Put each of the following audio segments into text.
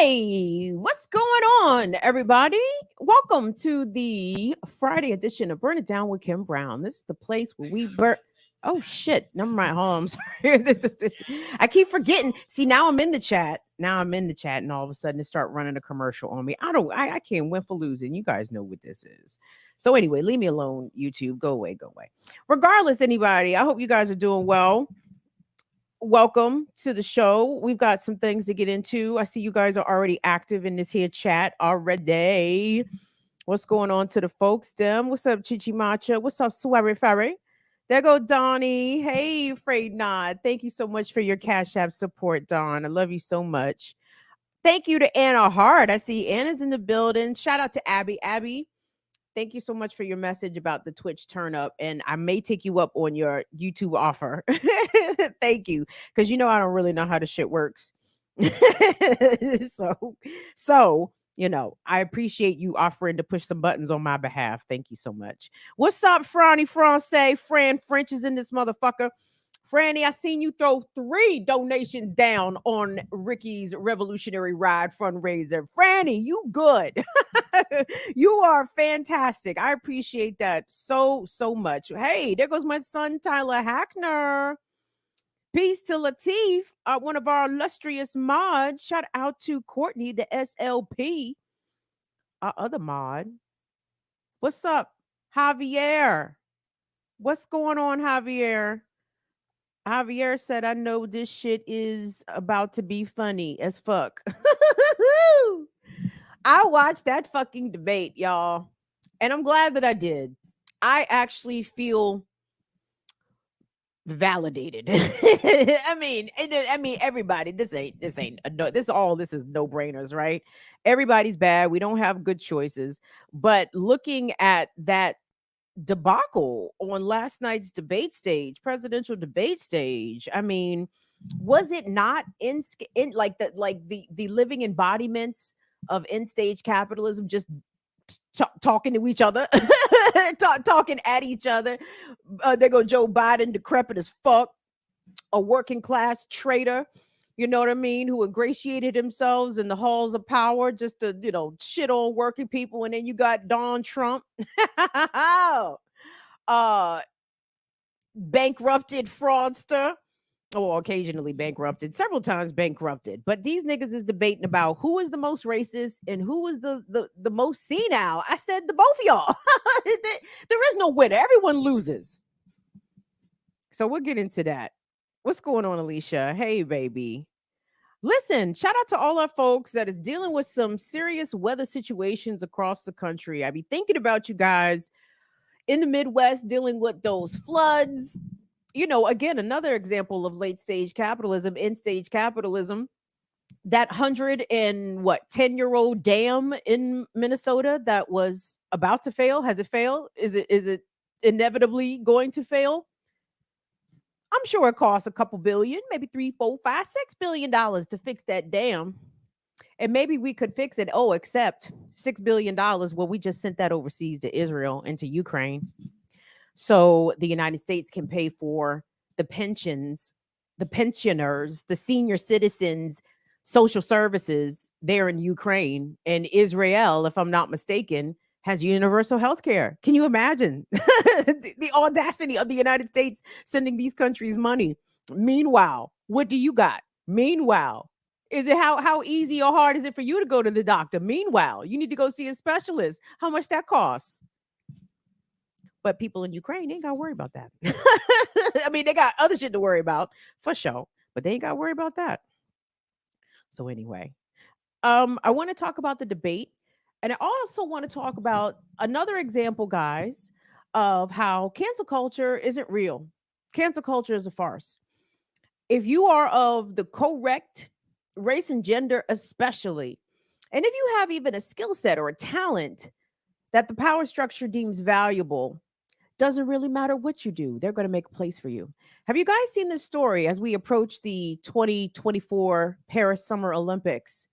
Hey, what's going on, everybody? Welcome to the Friday edition of Burn It Down with Kim Brown. This is the place where we burn. Oh shit! Never mind. Hold on. I'm sorry. I keep forgetting. See, now I'm in the chat. Now I'm in the chat, and all of a sudden it start running a commercial on me. I don't. I can't win for losing. You guys know what this is. So anyway, leave me alone. YouTube, go away. Go away. Regardless, anybody. I hope you guys are doing well. Welcome to the show. We've got some things to get into. I see you guys are already active in this here chat already. What's going on to the folks, Dem? What's up, Chichi Macha? What's up, Swery Ferry? There go Donnie. Hey, Afraid Not. Thank you so much for your Cash App support, Don. I love you so much. Thank you to Anna Hart. I see Anna's in the building. Shout out to Abby. Abby, thank you so much for your message about the Twitch turn up. And I may take you up on your YouTube offer. Thank you. Because you know I don't really know how the shit works. so I appreciate you offering to push some buttons on my behalf. Thank you so much. What's up, Franny Francais? Fran French is in this motherfucker. Franny, I seen you throw 3 donations down on Ricky's Revolutionary Ride fundraiser. Franny, you good. You are fantastic. I appreciate that so much. Hey, there goes my son, Tyler Hackner. Peace to Latif, one of our illustrious mods. Shout out to Courtney, the SLP, our other mod. What's up, Javier? What's going on, Javier? Javier said, I know this shit is about to be funny as fuck. I watched that fucking debate, y'all. And I'm glad that I did. I actually feel validated. I mean, everybody. This ain't no. This is no brainers, right? Everybody's bad. We don't have good choices. But looking at that debacle on last night's presidential debate stage, I mean, was it not in the living embodiments of end stage capitalism, just talking to each other, talking at each other? There go Joe Biden, decrepit as fuck, a working class traitor, you know what I mean, who ingratiated themselves in the halls of power just to, shit on working people. And then you got Donald Trump, bankrupted fraudster, or occasionally bankrupted, several times bankrupted. But these niggas is debating about who is the most racist and who is the most senile. I said the both of y'all. There is no winner. Everyone loses. So we'll get into that. What's going on, Alicia? Hey, baby. Listen, shout out to all our folks that is dealing with some serious weather situations across the country. I be thinking about you guys in the Midwest dealing with those floods. Again, another example of late stage capitalism, end stage capitalism. That 10-year-old dam in Minnesota that was about to fail. Has it failed? Is it inevitably going to fail? I'm sure it costs a couple billion, maybe $3, $4, $5, $6 billion to fix that dam. And maybe we could fix it. Oh, except $6 billion. Well, we just sent that overseas to Israel and to Ukraine. So the United States can pay for the pensions, the pensioners, the senior citizens, social services there in Ukraine. And Israel, if I'm not mistaken, has universal health care. Can you imagine the audacity of the United States sending these countries money? Meanwhile, what do you got? Meanwhile, is it how easy or hard is it for you to go to the doctor? Meanwhile, you need to go see a specialist. How much that costs? But people in Ukraine ain't got to worry about that. I mean, they got other shit to worry about for sure, but they ain't got to worry about that. So anyway, I want to talk about the debate. And I also want to talk about another example, guys, of how cancel culture isn't real. Cancel culture is a farce. If you are of the correct race and gender, especially, and if you have even a skill set or a talent that the power structure deems valuable, doesn't really matter what you do. They're going to make a place for you. Have you guys seen this story as we approach the 2024 Paris Summer Olympics?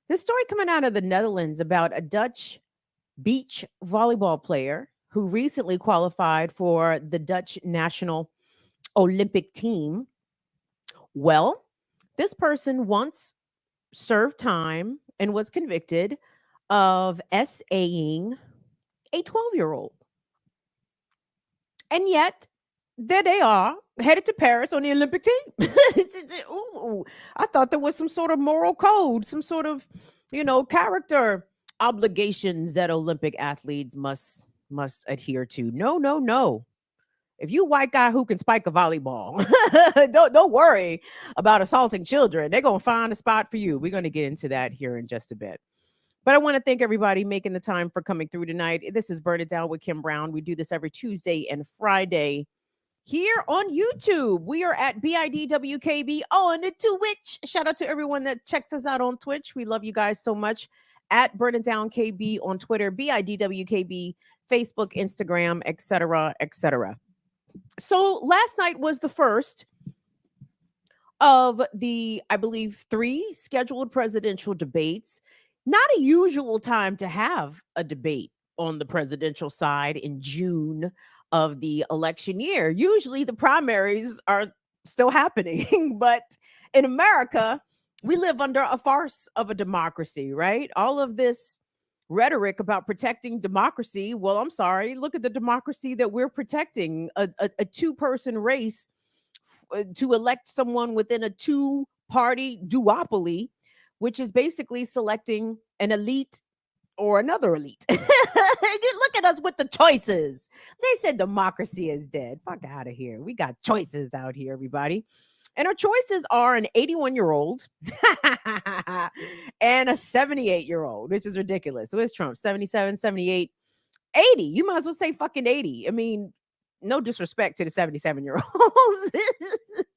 This story coming out of the Netherlands about a Dutch beach volleyball player who recently qualified for the Dutch national Olympic team. Well, this person once served time and was convicted of SAing a 12-year-old. And yet, there they are, headed to Paris on the Olympic team. Ooh, I thought there was some sort of moral code, some sort of, character obligations that Olympic athletes must adhere to. No, no, no. If you white guy who can spike a volleyball, don't worry about assaulting children. They're gonna find a spot for you. We're gonna get into that here in just a bit. But I want to thank everybody making the time for coming through tonight. This is Burn It Down with Kim Brown. We do this every Tuesday and Friday here on YouTube. We are at BIDWKB on Twitch. Shout out to everyone that checks us out on Twitch. We love you guys so much. At Burn It Down KB on Twitter, BIDWKB, Facebook, Instagram, etc., etc. So last night was the first of the, I believe, 3 scheduled presidential debates. Not a usual time to have a debate on the presidential side in June of the election year. Usually the primaries are still happening, but in America, we live under a farce of a democracy, right? All of this rhetoric about protecting democracy. Well, I'm sorry. Look at the democracy that we're protecting, a 2-person race to elect someone within a 2-party duopoly, which is basically selecting an elite or another elite. You look at us with the choices. They said democracy is dead. Fuck out of here. We got choices out here, everybody. And our choices are an 81-year-old and a 78-year-old, which is ridiculous. So it's Trump, 77, 78, 80. You might as well say fucking 80. I mean, no disrespect to the 77-year-olds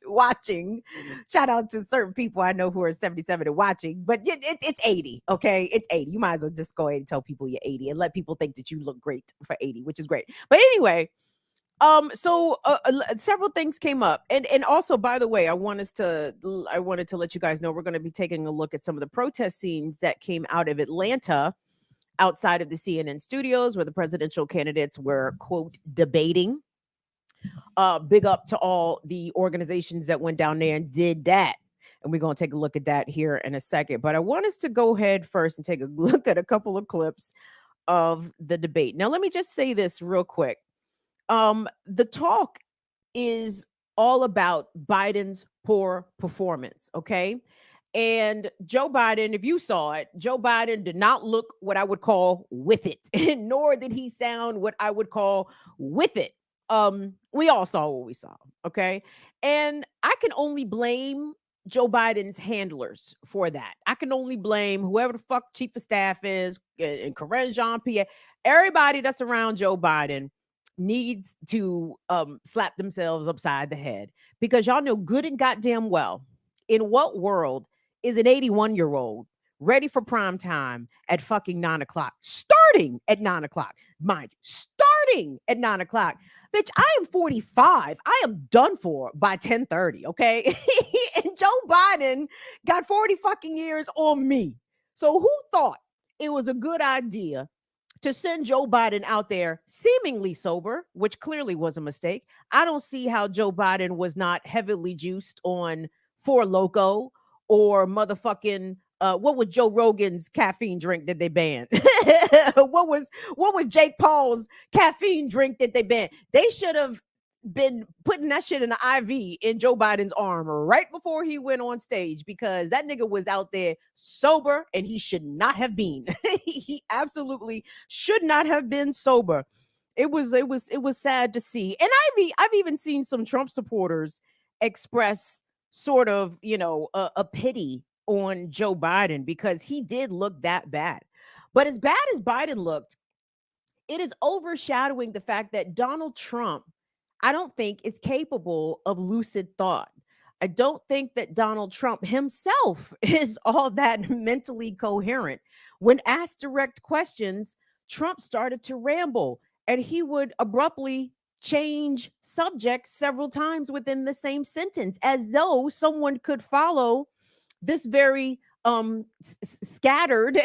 watching. Shout out to certain people I know who are 77 and watching, but it's 80, okay? It's 80. You might as well just go ahead and tell people you're 80 and let people think that you look great for 80, which is great. But anyway, so several things came up, and also, by the way, I wanted to let you guys know we're going to be taking a look at some of the protest scenes that came out of Atlanta outside of the CNN studios where the presidential candidates were, quote, debating. Big up to all the organizations that went down there and did that. And we're going to take a look at that here in a second. But I want us to go ahead first and take a look at a couple of clips of the debate. Now, let me just say this real quick. The talk is all about Biden's poor performance, okay? And Joe Biden, if you saw it, Joe Biden did not look what I would call with it, nor did he sound what I would call with it. We all saw what we saw, okay? And I can only blame Joe Biden's handlers for that. I can only blame whoever the fuck chief of staff is and Corinne Jean-Pierre. Everybody that's around Joe Biden needs to slap themselves upside the head, because y'all know good and goddamn well in what world is an 81-year-old ready for prime time at fucking 9 o'clock, starting at 9 o'clock, mind you, starting at 9 o'clock. Bitch, I am 45. I am done for by 10:30, okay? And Joe Biden got 40 fucking years on me. So who thought it was a good idea to send Joe Biden out there seemingly sober, which clearly was a mistake? I don't see how Joe Biden was not heavily juiced on Four Loko or motherfucking what was Joe Rogan's caffeine drink that they banned? what was Jake Paul's caffeine drink that they banned? They should have been putting that shit in the IV in Joe Biden's arm right before he went on stage, because that nigga was out there sober and he should not have been. He absolutely should not have been sober. It was sad to see. And I've even seen some Trump supporters express sort of, a pity on Joe Biden, because he did look that bad. But as bad as Biden looked, it is overshadowing the fact that Donald Trump, I don't think, is capable of lucid thought. I don't think that Donald Trump himself is all that mentally coherent. When asked direct questions, Trump started to ramble, and he would abruptly change subjects several times within the same sentence, as though someone could follow this very scattered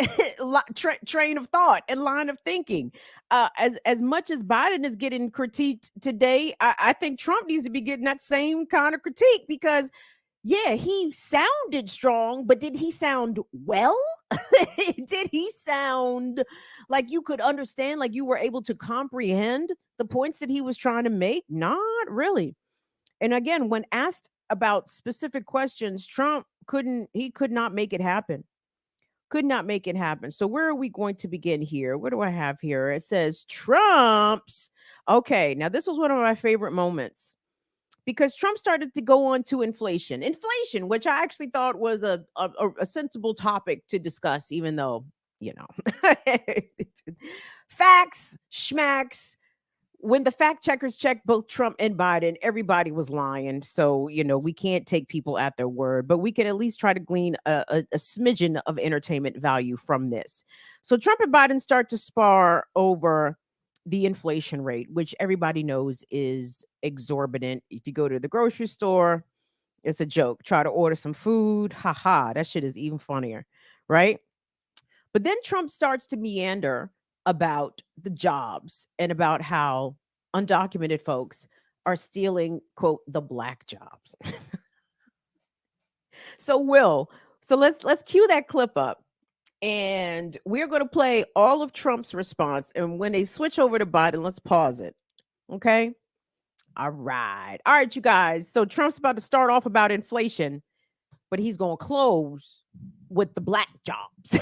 train of thought and line of thinking. As much as Biden is getting critiqued today, I think Trump needs to be getting that same kind of critique, because Yeah, he sounded strong, but did he sound well? Did he sound like you could understand, like you were able to comprehend the points that he was trying to make? Not really. And again, when asked about specific questions, Trump could not make it happen. Could not make it happen. So where are we going to begin here? What do I have here? It says Trump's. Okay, now this was one of my favorite moments because Trump started to go on to inflation, which I actually thought was a sensible topic to discuss, even though, you know, facts, schmacks. When the fact checkers checked both Trump and Biden, everybody was lying. So, we can't take people at their word, but we can at least try to glean a smidgen of entertainment value from this. So, Trump and Biden start to spar over the inflation rate, which everybody knows is exorbitant. If you go to the grocery store, it's a joke. Try to order some food. Haha, that shit is even funnier, right? But then Trump starts to meander about the jobs and about how undocumented folks are stealing, quote, the black jobs. So Will, so let's cue that clip up. And we're going to play all of Trump's response. And when they switch over to Biden, let's pause it. Okay. All right. All right, you guys. So Trump's about to start off about inflation, but he's going to close with the black jobs.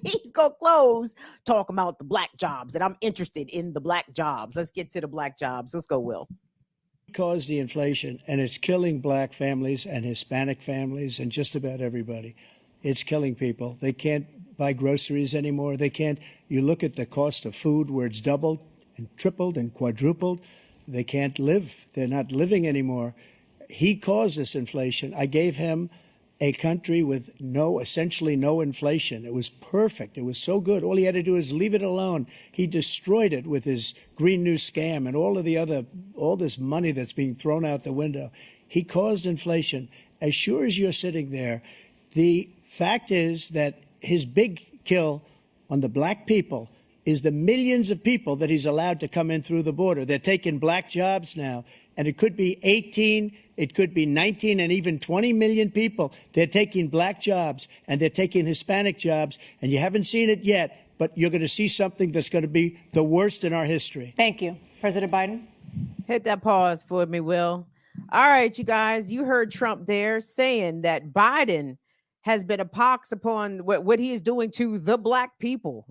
He's going to close talking about the black jobs, and I'm interested in the black jobs. Let's get to the black jobs. Let's go, Will. Caused the inflation, and it's killing black families and Hispanic families and just about everybody. It's killing people. They can't buy groceries anymore. They can't. You look at the cost of food where it's doubled and tripled and quadrupled. They can't live. They're not living anymore. He caused this inflation. I gave him a country with essentially no inflation. It was perfect. It was so good. All he had to do is leave it alone. He destroyed it with his Green New scam and all this money that's being thrown out the window. He caused inflation. As sure as you're sitting there, the fact is that his big kill on the black people is the millions of people that he's allowed to come in through the border. They're taking black jobs now, and it could be 18, it could be 19, and even 20 million people. They're taking black jobs, and they're taking Hispanic jobs, and you haven't seen it yet, but you're going to see something that's going to be the worst in our history. Thank you. President Biden? Hit that pause for me, Will. All right, you guys, you heard Trump there saying that Biden has been a pox upon what he is doing to the black people.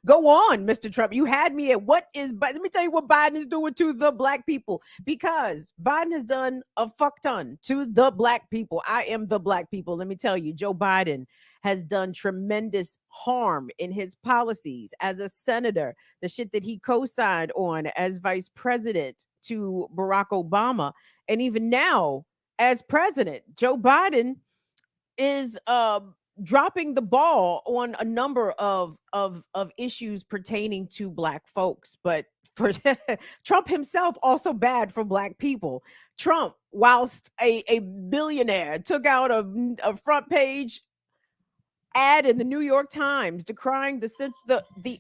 Go on, Mr. Trump. You had me at let me tell you what Biden is doing to the black people, because Biden has done a fuck ton to the black people. I am the black people. Let me tell you, Joe Biden has done tremendous harm in his policies as a senator, the shit that he co-signed on as vice president to Barack Obama. And even now, as president, Joe Biden is dropping the ball on a number of issues pertaining to black folks. But for Trump himself, also bad for black people. Trump, whilst a billionaire, took out a front page ad in the New York Times decrying the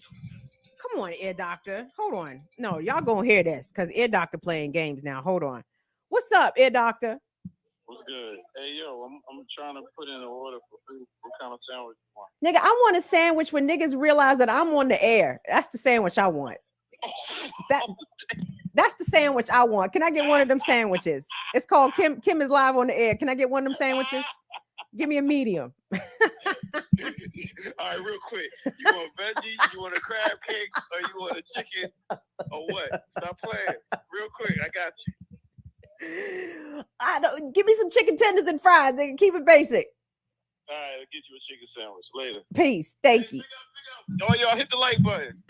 come on, Ear Doctor. Hold on. No, y'all gonna hear this because Ear Doctor playing games now. Hold on. What's up, Ear Doctor? What's good? Hey, yo, I'm trying to put in an order for food. What kind of sandwich you want? Nigga, I want a sandwich when niggas realize that I'm on the air. That's the sandwich I want. That's the sandwich I want. Can I get one of them sandwiches? It's called Kim is live on the air. Can I get one of them sandwiches? Give me a medium. All right, real quick. You want veggie? You want a crab cake? Or you want a chicken? Or what? Stop playing. Real quick, I got you. I don't give me some chicken tenders and fries. Nigga, keep it basic. All right, I'll get you a chicken sandwich later. Peace. Thank you. Pick up. Oh, y'all hit the like button.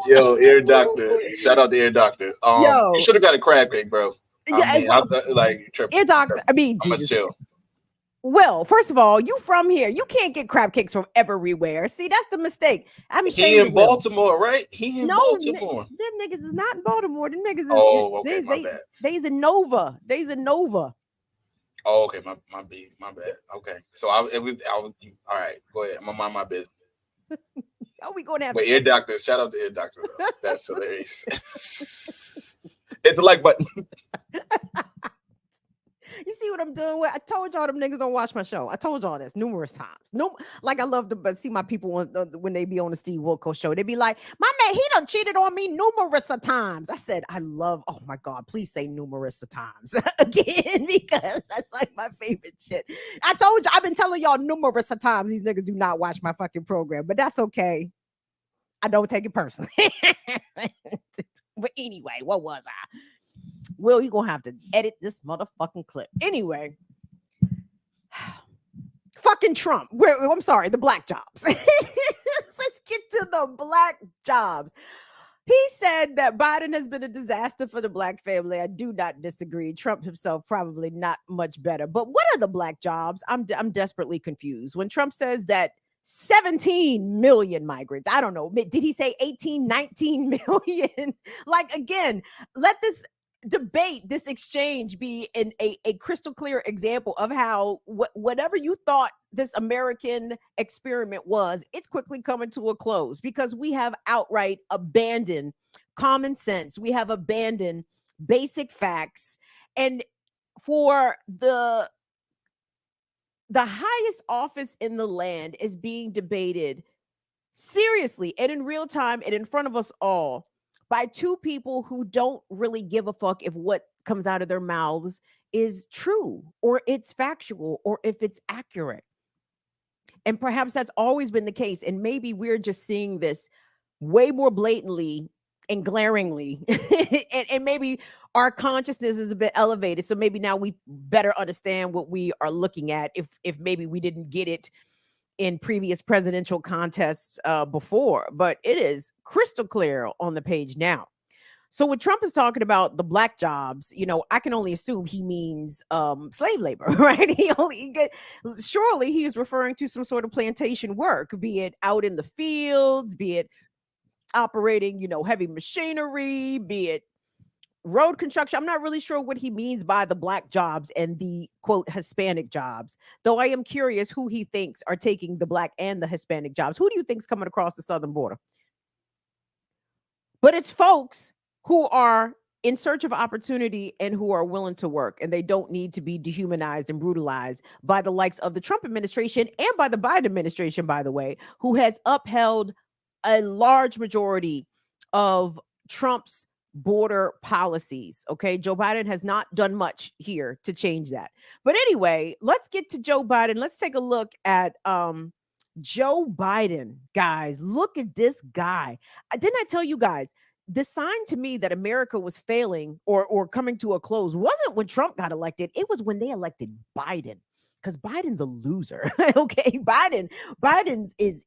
Yo, Ear Doctor. Shout out to Ear Doctor. Yo. You should have got a crab cake, bro. Like triple. Ear Doctor. I mean, Jesus. Chill. Well, first of all, you from here. You can't get crab cakes from everywhere. See, that's the mistake. He in Baltimore, right? He in Baltimore. Them niggas is not in Baltimore. Them niggas is okay, my bad. They's in Nova. They's in Nova. Oh, okay, my bad. Okay. So I was all right, go ahead. I'm gonna mind my business. Oh, we gonna have Ear Doctor, shout out to Ear Doctor though. That's hilarious. Hit the like button. You see what I'm doing with? I told y'all them niggas don't watch my show. I told y'all this numerous times. No, like I love to see my people when they be on the Steve Wilco show. They be like, my man, he done cheated on me numerous of times. I said, oh my God, please say numerous of times again, because that's like my favorite shit. I told you, I've been telling y'all numerous of times these niggas do not watch my fucking program, but that's okay. I don't take it personally. But anyway, what was I? Will, you're gonna have to edit this motherfucking clip. Anyway, fucking Trump. I'm sorry, the black jobs. Let's get to the black jobs. He said that Biden has been a disaster for the black family. I do not disagree. Trump himself probably not much better. But what are the black jobs? I'm desperately confused. When Trump says that 17 million migrants, I don't know. Did he say 18, 19 million? Like, again, let this debate, this exchange be a crystal clear example of how whatever you thought this American experiment was, it's quickly coming to a close because we have outright abandoned common sense. We have abandoned basic facts. And for the highest office in the land is being debated seriously and in real time and in front of us all by two people who don't really give a fuck if what comes out of their mouths is true or it's factual or if it's accurate. And perhaps that's always been the case. And maybe we're just seeing this way more blatantly and glaringly. and maybe our consciousness is a bit elevated. So maybe now we better understand what we are looking at if maybe we didn't get it in previous presidential contests before, but it is crystal clear on the page now. So when Trump is talking about the black jobs, I can only assume he means slave labor, right? Surely he is referring to some sort of plantation work, be it out in the fields, be it operating, heavy machinery, be it road construction. I'm not really sure what he means by the black jobs and the quote Hispanic jobs, though I am curious who he thinks are taking the black and the Hispanic jobs. Who do you think is coming across the southern border? But it's folks who are in search of opportunity and who are willing to work, and they don't need to be dehumanized and brutalized by the likes of the Trump administration and by the Biden administration, by the way, who has upheld a large majority of Trump's border policies. Okay. Joe Biden has not done much here to change that. But anyway, let's get to Joe Biden. Let's take a look at Joe Biden, guys. Look at this guy. Didn't I tell you guys the sign to me that America was failing or coming to a close wasn't when Trump got elected. It was when they elected Biden. Because Biden's a loser. Okay. Biden is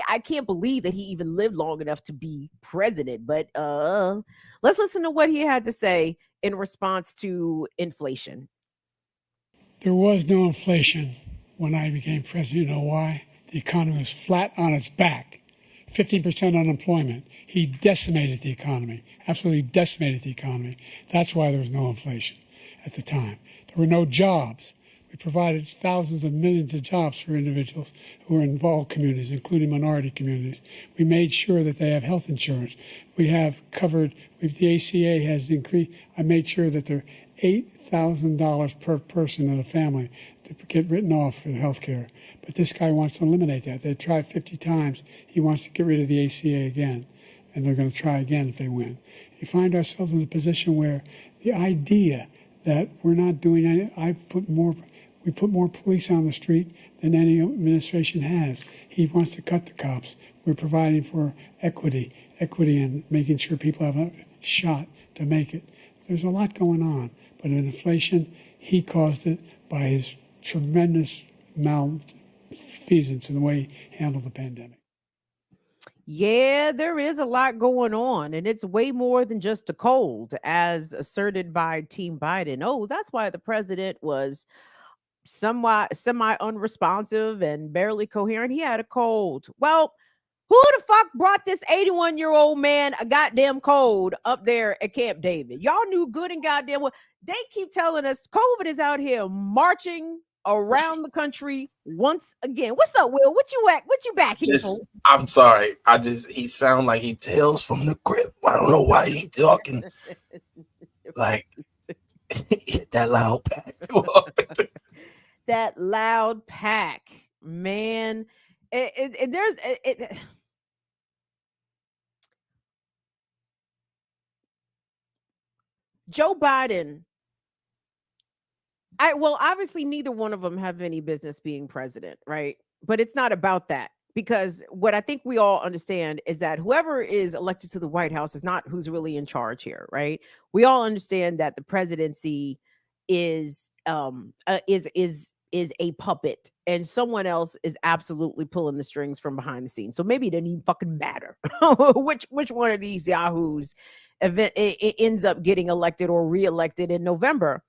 I can't believe that he even lived long enough to be president. But let's listen to what he had to say in response to inflation. There was no inflation when I became president. You know why? The economy was flat on its back. 15% unemployment. He decimated the economy, absolutely decimated the economy. That's why there was no inflation at the time. There were no jobs. We provided thousands of millions of jobs for individuals who are in all communities, including minority communities. We made sure that they have health insurance. We have covered, the ACA has increased. I made sure that there are $8,000 per person in a family to get written off for the health care. But this guy wants to eliminate that. They tried 50 times. He wants to get rid of the ACA again, and they're going to try again if they win. You find ourselves in a position where the idea that we're not doing any, we put more police on the street than any administration has. He wants to cut the cops. We're providing for equity and making sure people have a shot to make it. There's a lot going on, but in inflation, he caused it by his tremendous malfeasance in the way he handled the pandemic. Yeah, there is a lot going on, and it's way more than just a cold, as asserted by Team Biden. Oh, that's why the president was somewhat semi-unresponsive and barely coherent. He had a cold. Well, who the fuck brought this 81-year-old man a goddamn cold up there at Camp David? Y'all knew good and goddamn well. They keep telling us COVID is out here marching around the country once again. What's up, Will? What you back here for? I'm sorry. He sound like he tales from the crypt. I don't know why he talking. Like that loud pack. That loud pack, man. There's Joe Biden. Well, obviously neither one of them have any business being president, right? But it's not about that, because what I think we all understand is that whoever is elected to the White House is not who's really in charge here, right? We all understand that the presidency is a puppet, and someone else is absolutely pulling the strings from behind the scenes. So maybe it doesn't even fucking matter which one of these yahoos ends up getting elected or reelected in November,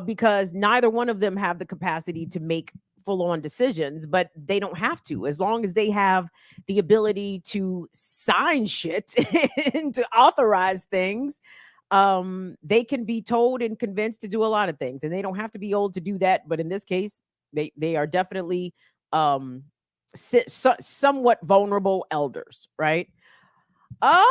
because neither one of them have the capacity to make full-on decisions, but they don't have to, as long as they have the ability to sign shit and to authorize things. They can be told and convinced to do a lot of things, and they don't have to be old to do that. But in this case, they are definitely um somewhat vulnerable elders, right? um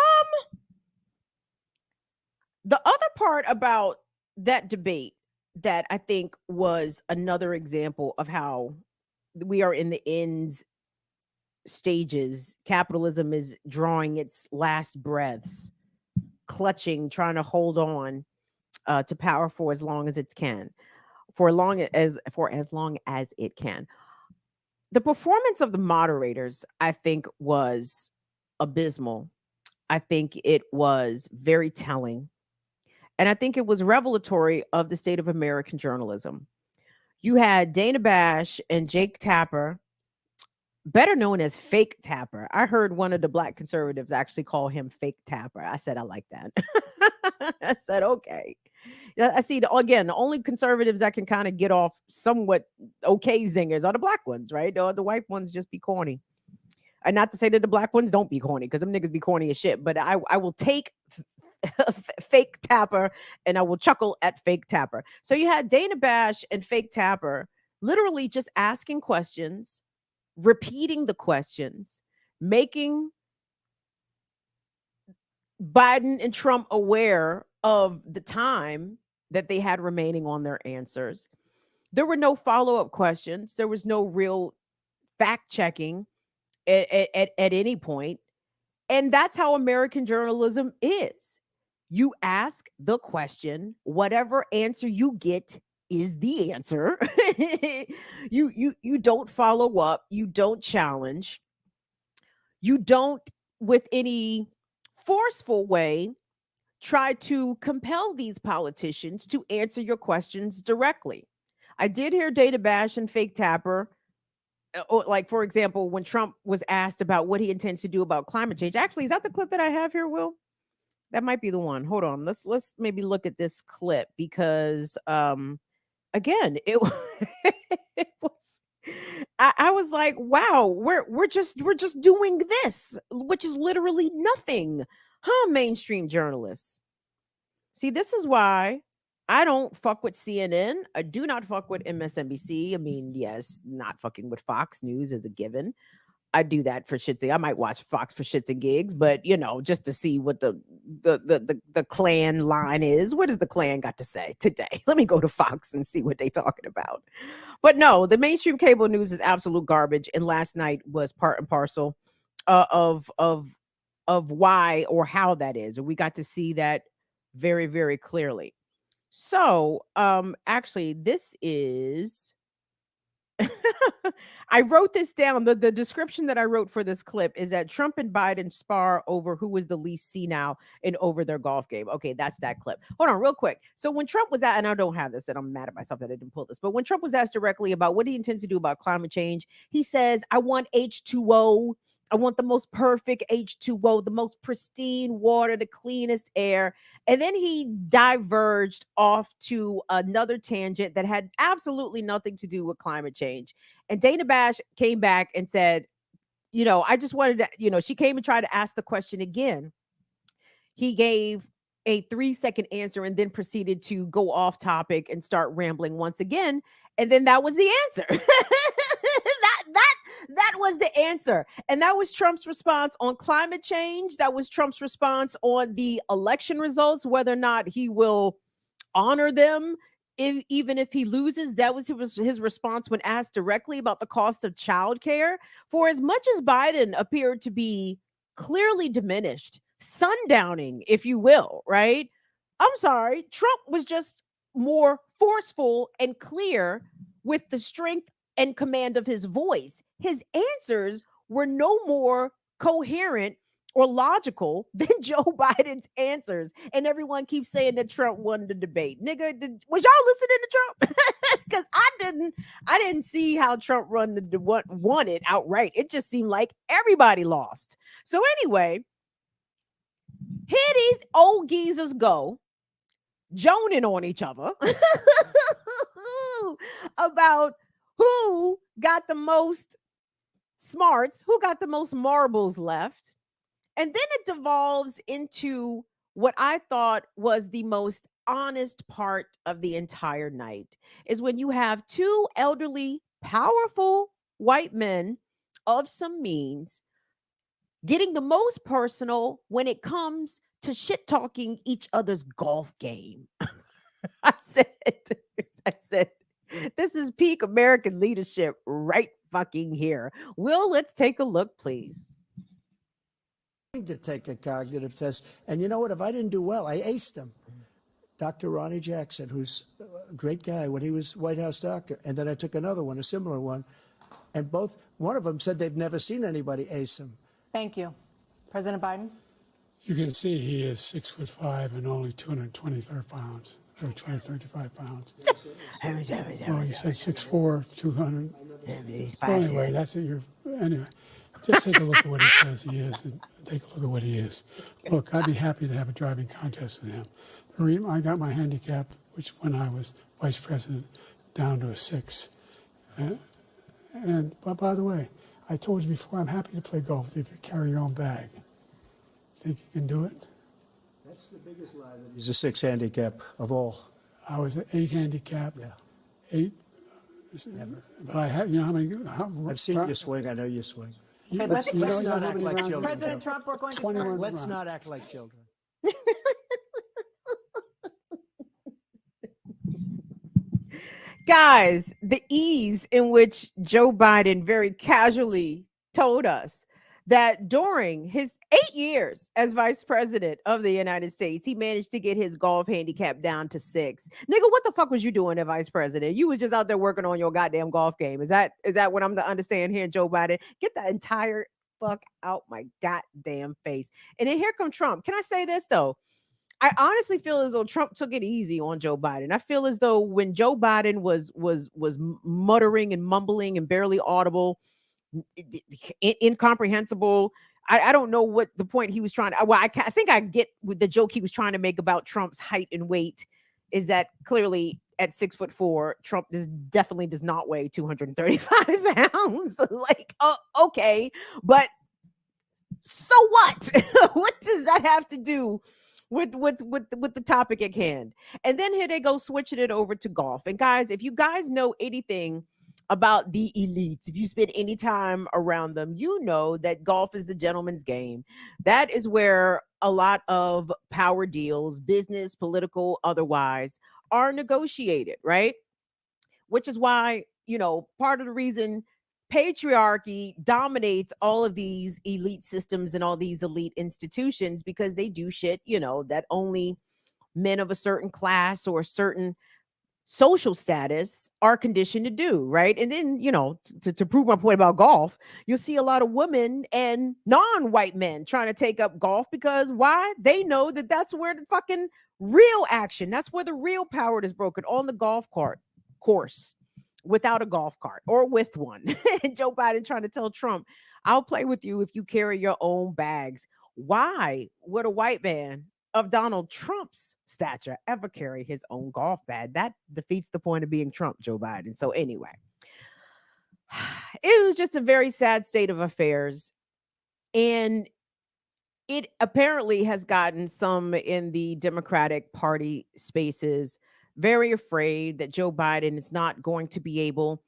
the other part about that debate that I think was another example of how we are in the ends stages. Capitalism is drawing its last breaths, clutching, trying to hold on to power for as long as it can, for as long as it can. The performance of the moderators, I think, was abysmal. I think it was very telling. And I think it was revelatory of the state of American journalism. You had Dana Bash and Jake Tapper, better known as Fake Tapper. I heard one of the black conservatives actually call him Fake Tapper. I said, I like that. I said, okay. Yeah, I see. Again, the only conservatives that can kind of get off somewhat okay zingers are the black ones, right? The white ones just be corny. And not to say that the black ones don't be corny, because them niggas be corny as shit. But I will take Fake Tapper and I will chuckle at Fake Tapper. So you had Dana Bash and Fake Tapper literally just asking questions, repeating the questions, making Biden and Trump aware of the time that they had remaining on their answers. There were no follow-up questions. There was no real fact checking at any point. And that's how American journalism is. You ask the question, whatever answer you get is the answer. You don't follow up, you don't challenge, you don't, with any forceful way, try to compel these politicians to answer your questions directly. I did hear Data Bash and Fake Tapper, like, for example, when Trump was asked about what he intends to do about climate change. Actually, is that the clip that I have here, Will? That might be the one. Hold on. Let's maybe look at this clip, because again, it was, I was like, wow, we're just doing this, which is literally nothing. Huh, mainstream journalists. See, this is why I don't fuck with CNN. I do not fuck with MSNBC. I mean, yes, not fucking with Fox News is a given. I do that for shits. I might watch Fox for shits and gigs, but just to see what the Klan line is. What does the Klan got to say today? Let me go to Fox and see what they talking about. But no, the mainstream cable news is absolute garbage. And last night was part and parcel of why or how that is. And we got to see that very, very clearly. So, actually, this is I wrote this down. The description that I wrote for this clip is that Trump and Biden spar over who was the least senile and over their golf game. Okay, that's that clip. Hold on, real quick. So when Trump was at, and I don't have this, and I'm mad at myself that I didn't pull this, but when Trump was asked directly about what he intends to do about climate change, he says, I want H2O. I want the most perfect H2O, the most pristine water, the cleanest air. And then he diverged off to another tangent that had absolutely nothing to do with climate change. And Dana Bash came back and said, I just wanted to, she came and tried to ask the question again. He gave a 3-second answer and then proceeded to go off topic and start rambling once again. And then that was the answer. That was the answer. And that was Trump's response on climate change. That was Trump's response on the election results, whether or not he will honor them even if he loses. That was his response when asked directly about the cost of childcare. For as much as Biden appeared to be clearly diminished, sundowning, if you will, right? I'm sorry, Trump was just more forceful and clear with the strength and command of his voice. His answers were no more coherent or logical than Joe Biden's answers. And everyone keeps saying that Trump won the debate. Nigga, was y'all listening to Trump? Because I didn't see how Trump won it outright. It just seemed like everybody lost. So anyway, here these old geezers go, joning on each other about who got the most smarts, who got the most marbles left. And then it devolves into what I thought was the most honest part of the entire night is when you have two elderly, powerful white men of some means getting the most personal when it comes to shit talking each other's golf game. I said, this is peak American leadership right fucking here. Will, let's take a look, please. To take a cognitive test. And you know what? If I didn't do well, I aced him. Dr. Ronnie Jackson, who's a great guy when he was White House doctor. And then I took another one, a similar one. And one of them said they've never seen anybody ace him. Thank you. President Biden? You can see he is 6'5" and only 223 pounds, or 235 pounds. Oh, you said 6'4", 200. He's So anyway, that's what you're. Anyway, just take a look at what he says he is, and take a look at what he is. Look, I'd be happy to have a driving contest with him. The reason I got my handicap, which when I was vice president, down to a 6. But by the way, I told you before, I'm happy to play golf if you carry your own bag. Think you can do it? That's the biggest lie. He's a 6 handicap of all. I was at 8 handicap. Yeah. 8. Never. But I had, you know how many? I've seen you swing. I know you swing. Let's not act like children. President Trump, we're going to 21 Let's not act like children. Guys, the ease in which Joe Biden very casually told us that during his 8 years as vice president of the United States, he managed to get his golf handicap down to 6. Nigga, what the fuck was you doing as vice president? You was just out there working on your goddamn golf game. Is that what I'm to understand here, Joe Biden? Get the entire fuck out my goddamn face. And then here come Trump. Can I say this though? I honestly feel as though Trump took it easy on Joe Biden. I feel as though when Joe Biden was muttering and mumbling and barely audible, incomprehensible. I don't know what the point he was trying to. Well, I think I get with the joke he was trying to make about Trump's height and weight is that clearly at 6'4", Trump definitely does not weigh 235 pounds. Like, okay, but so what? What does that have to do with the topic at hand? And then here they go switching it over to golf. And guys, if you guys know anything about the elites, if you spend any time around them, you know that golf is the gentleman's game. That is where a lot of power deals, business, political, otherwise, are negotiated, right? Which is why, you know, part of the reason patriarchy dominates all of these elite systems and all these elite institutions, because they do shit, you know, that only men of a certain class or a certain social status are conditioned to do, right? And then, you know, to prove my point about golf, you'll see a lot of women and non-white men trying to take up golf because why? They know that that's where the fucking real action, that's where the real power is broken, on the golf course, without a golf cart or with one. And Joe Biden trying to tell Trump, I'll play with you if you carry your own bags. Why would a white man of Donald Trump's stature ever carry his own golf bag? That defeats the point of being Trump, Joe Biden. So anyway, it was just a very sad state of affairs. And it apparently has gotten some in the Democratic Party spaces very afraid that Joe Biden is not going to be able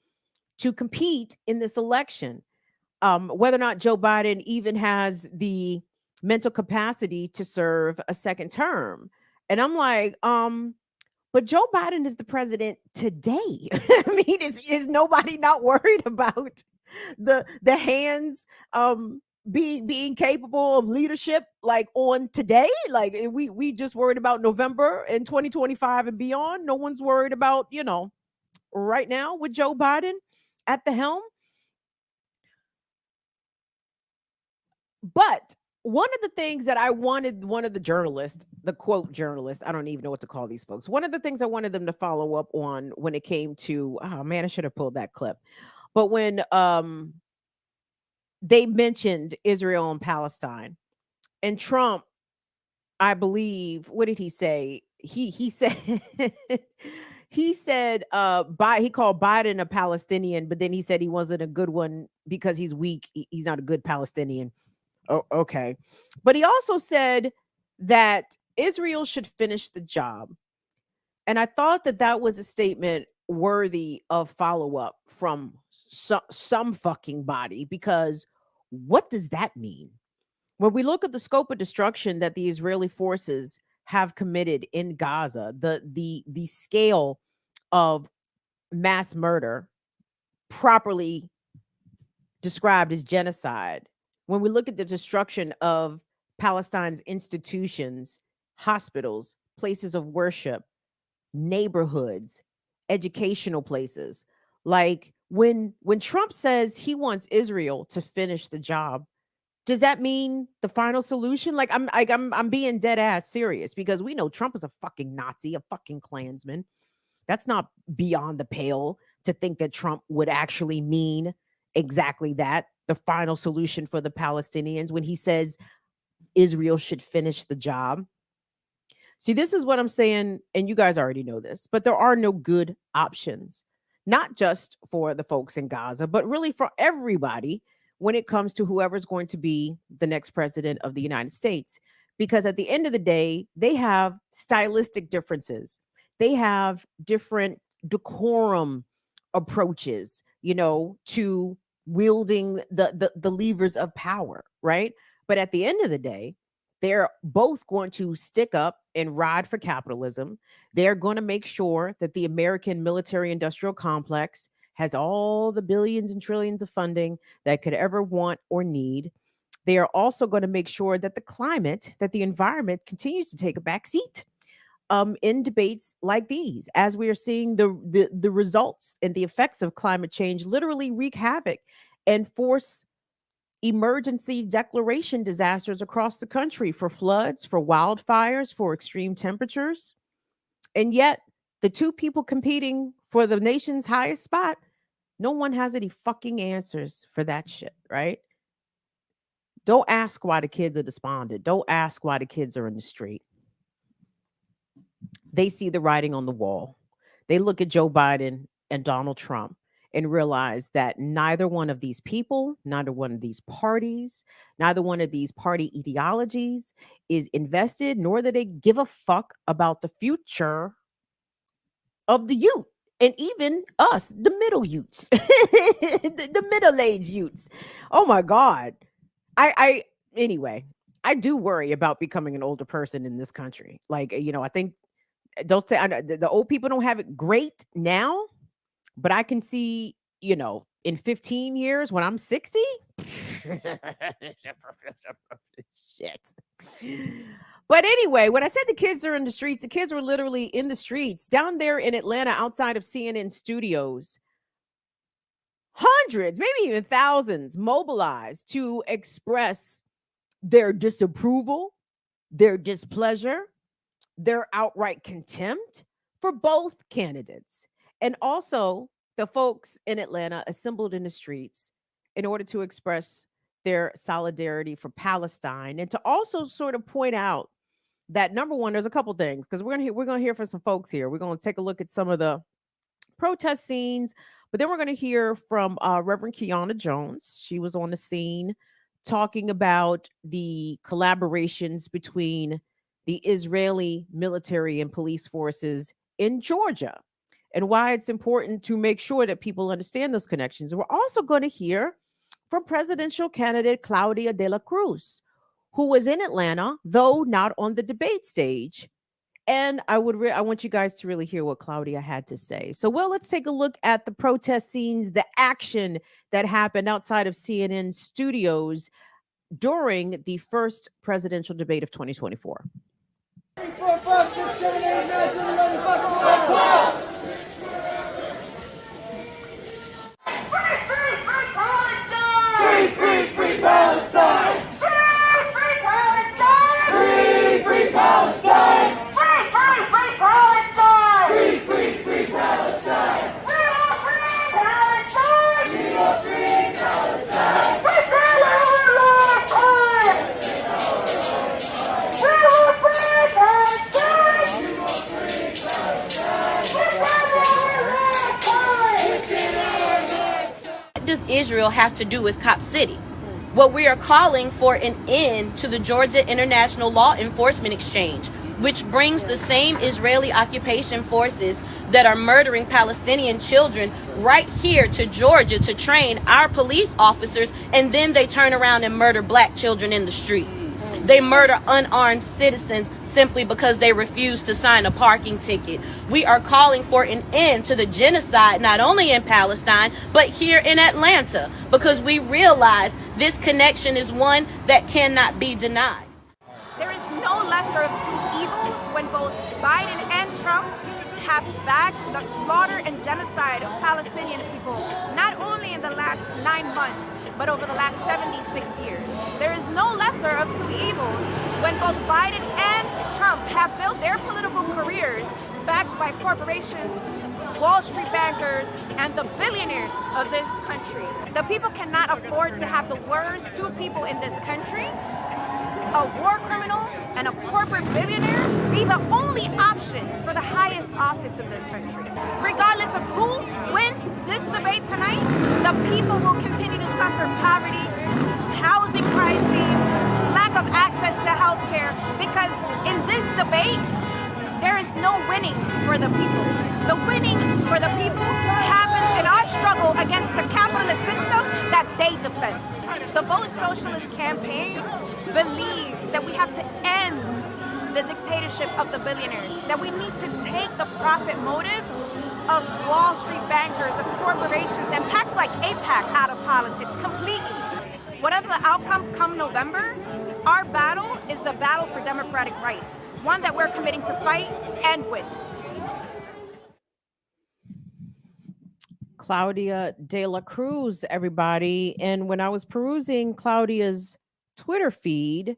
to compete in this election. whether or not Joe Biden even has the mental capacity to serve a second term. And I'm like, but Joe Biden is the president today. I mean, is nobody not worried about the hands being capable of leadership like on today? Like we just worried about November and 2025 and beyond. No one's worried about, right now with Joe Biden at the helm. But one of the things that I wanted one of the journalists, the quote journalist, I don't even know what to call these folks. One of the things I wanted them to follow up on when it came to, oh man, I should have pulled that clip. But when they mentioned Israel and Palestine and Trump, I believe, what did he say? He said he said he called Biden a Palestinian, but then he said he wasn't a good one because he's weak. He's not a good Palestinian. Oh, okay. But he also said that Israel should finish the job. And I thought that that was a statement worthy of follow up from some fucking body, because what does that mean? When we look at the scope of destruction that the Israeli forces have committed in Gaza, the scale of mass murder properly described as genocide, when we look at the destruction of Palestine's institutions, hospitals, places of worship, neighborhoods, educational places, like when Trump says he wants Israel to finish the job, does that mean the final solution? Like I'm being dead ass serious, because we know Trump is a fucking Nazi, a fucking Klansman. That's not beyond the pale to think that Trump would actually mean exactly that, the final solution for the Palestinians, when he says Israel should finish the job. See, this is what I'm saying, and you guys already know this, but there are no good options, not just for the folks in Gaza, but really for everybody when it comes to whoever's going to be the next president of the United States. Because at the end of the day, they have stylistic differences. They have different decorum approaches, to wielding the levers of power, right? But at the end of the day, they're both going to stick up and ride for capitalism. They're going to make sure that the American military industrial complex has all the billions and trillions of funding that could ever want or need. They are also going to make sure that the environment continues to take a back seat in debates like these, as we are seeing the results and the effects of climate change literally wreak havoc and force emergency declaration disasters across the country for floods, for wildfires, for extreme temperatures. And yet, the two people competing for the nation's highest spot, no one has any fucking answers for that shit, right? Don't ask why the kids are despondent. Don't ask why the kids are in the street. They see the writing on the wall. They look at Joe Biden and Donald Trump and realize that neither one of these people, neither one of these parties, neither one of these party ideologies is invested, nor do they give a fuck about the future of the youth. And even us, the middle youths, the middle-aged youths. Oh my God. Anyway, I do worry about becoming an older person in this country. Like, I think, don't say the old people don't have it great now, but I can see, in 15 years when I'm 60. Shit. But anyway, when I said the kids are in the streets, the kids were literally in the streets down there in Atlanta outside of CNN studios. Hundreds, maybe even thousands mobilized to express their disapproval, their displeasure, their outright contempt for both candidates. And also, the folks in Atlanta assembled in the streets in order to express their solidarity for Palestine, and to also sort of point out that, number one, there's a couple things, because we're gonna hear from some folks here. We're gonna take a look at some of the protest scenes, but then we're going to hear from Reverend Kiana Jones. She was on the scene talking about the collaborations between the Israeli military and police forces in Georgia, and why it's important to make sure that people understand those connections. We're also going to hear from presidential candidate Claudia de la Cruz, who was in Atlanta, though not on the debate stage. And I want you guys to really hear what Claudia had to say. So, well, let's take a look at the protest scenes, the action that happened outside of CNN studios during the first presidential debate of 2024. 3, 4, 5, 6, 7, 8, 9, 10, 11, 12. Free Palestine! Free Palestine! Free Palestine! Free Palestine! Free Palestine! We are free Palestine! We are free Palestine! Free Palestine! We are free Palestine! What does Israel have to do with Cop City? What we are calling for an end to the Georgia International Law Enforcement Exchange, which brings the same Israeli occupation forces that are murdering Palestinian children right here to Georgia to train our police officers, and then they turn around and murder black children in the street. They murder unarmed citizens simply because they refuse to sign a parking ticket. We are calling for an end to the genocide, not only in Palestine, but here in Atlanta, because we realize this connection is one that cannot be denied. There is no lesser of two evils when both Biden and Trump have backed the slaughter and genocide of Palestinian people, not only in the last 9 months, but over the last 76 years. There is no lesser of two evils when both Biden and Trump have built their political careers backed by corporations, Wall Street bankers, and the billionaires of this country. The people cannot afford to have the worst two people in this country, a war criminal and a corporate billionaire, be the only options for the highest office in this country. Regardless of who wins this debate tonight, the people will continue to suffer poverty, housing crises, lack of access to health care, because in this debate, there is no winning for the people. The winning for the people happens in our struggle against the capitalist system that they defend. The Vote Socialist campaign believes that we have to end the dictatorship of the billionaires, that we need to take the profit motive of Wall Street bankers, of corporations, and PACs like AIPAC out of politics completely. Whatever the outcome come November, our battle is the battle for democratic rights, one that we're committing to fight and win. Claudia de la Cruz, everybody. And when I was perusing Claudia's Twitter feed,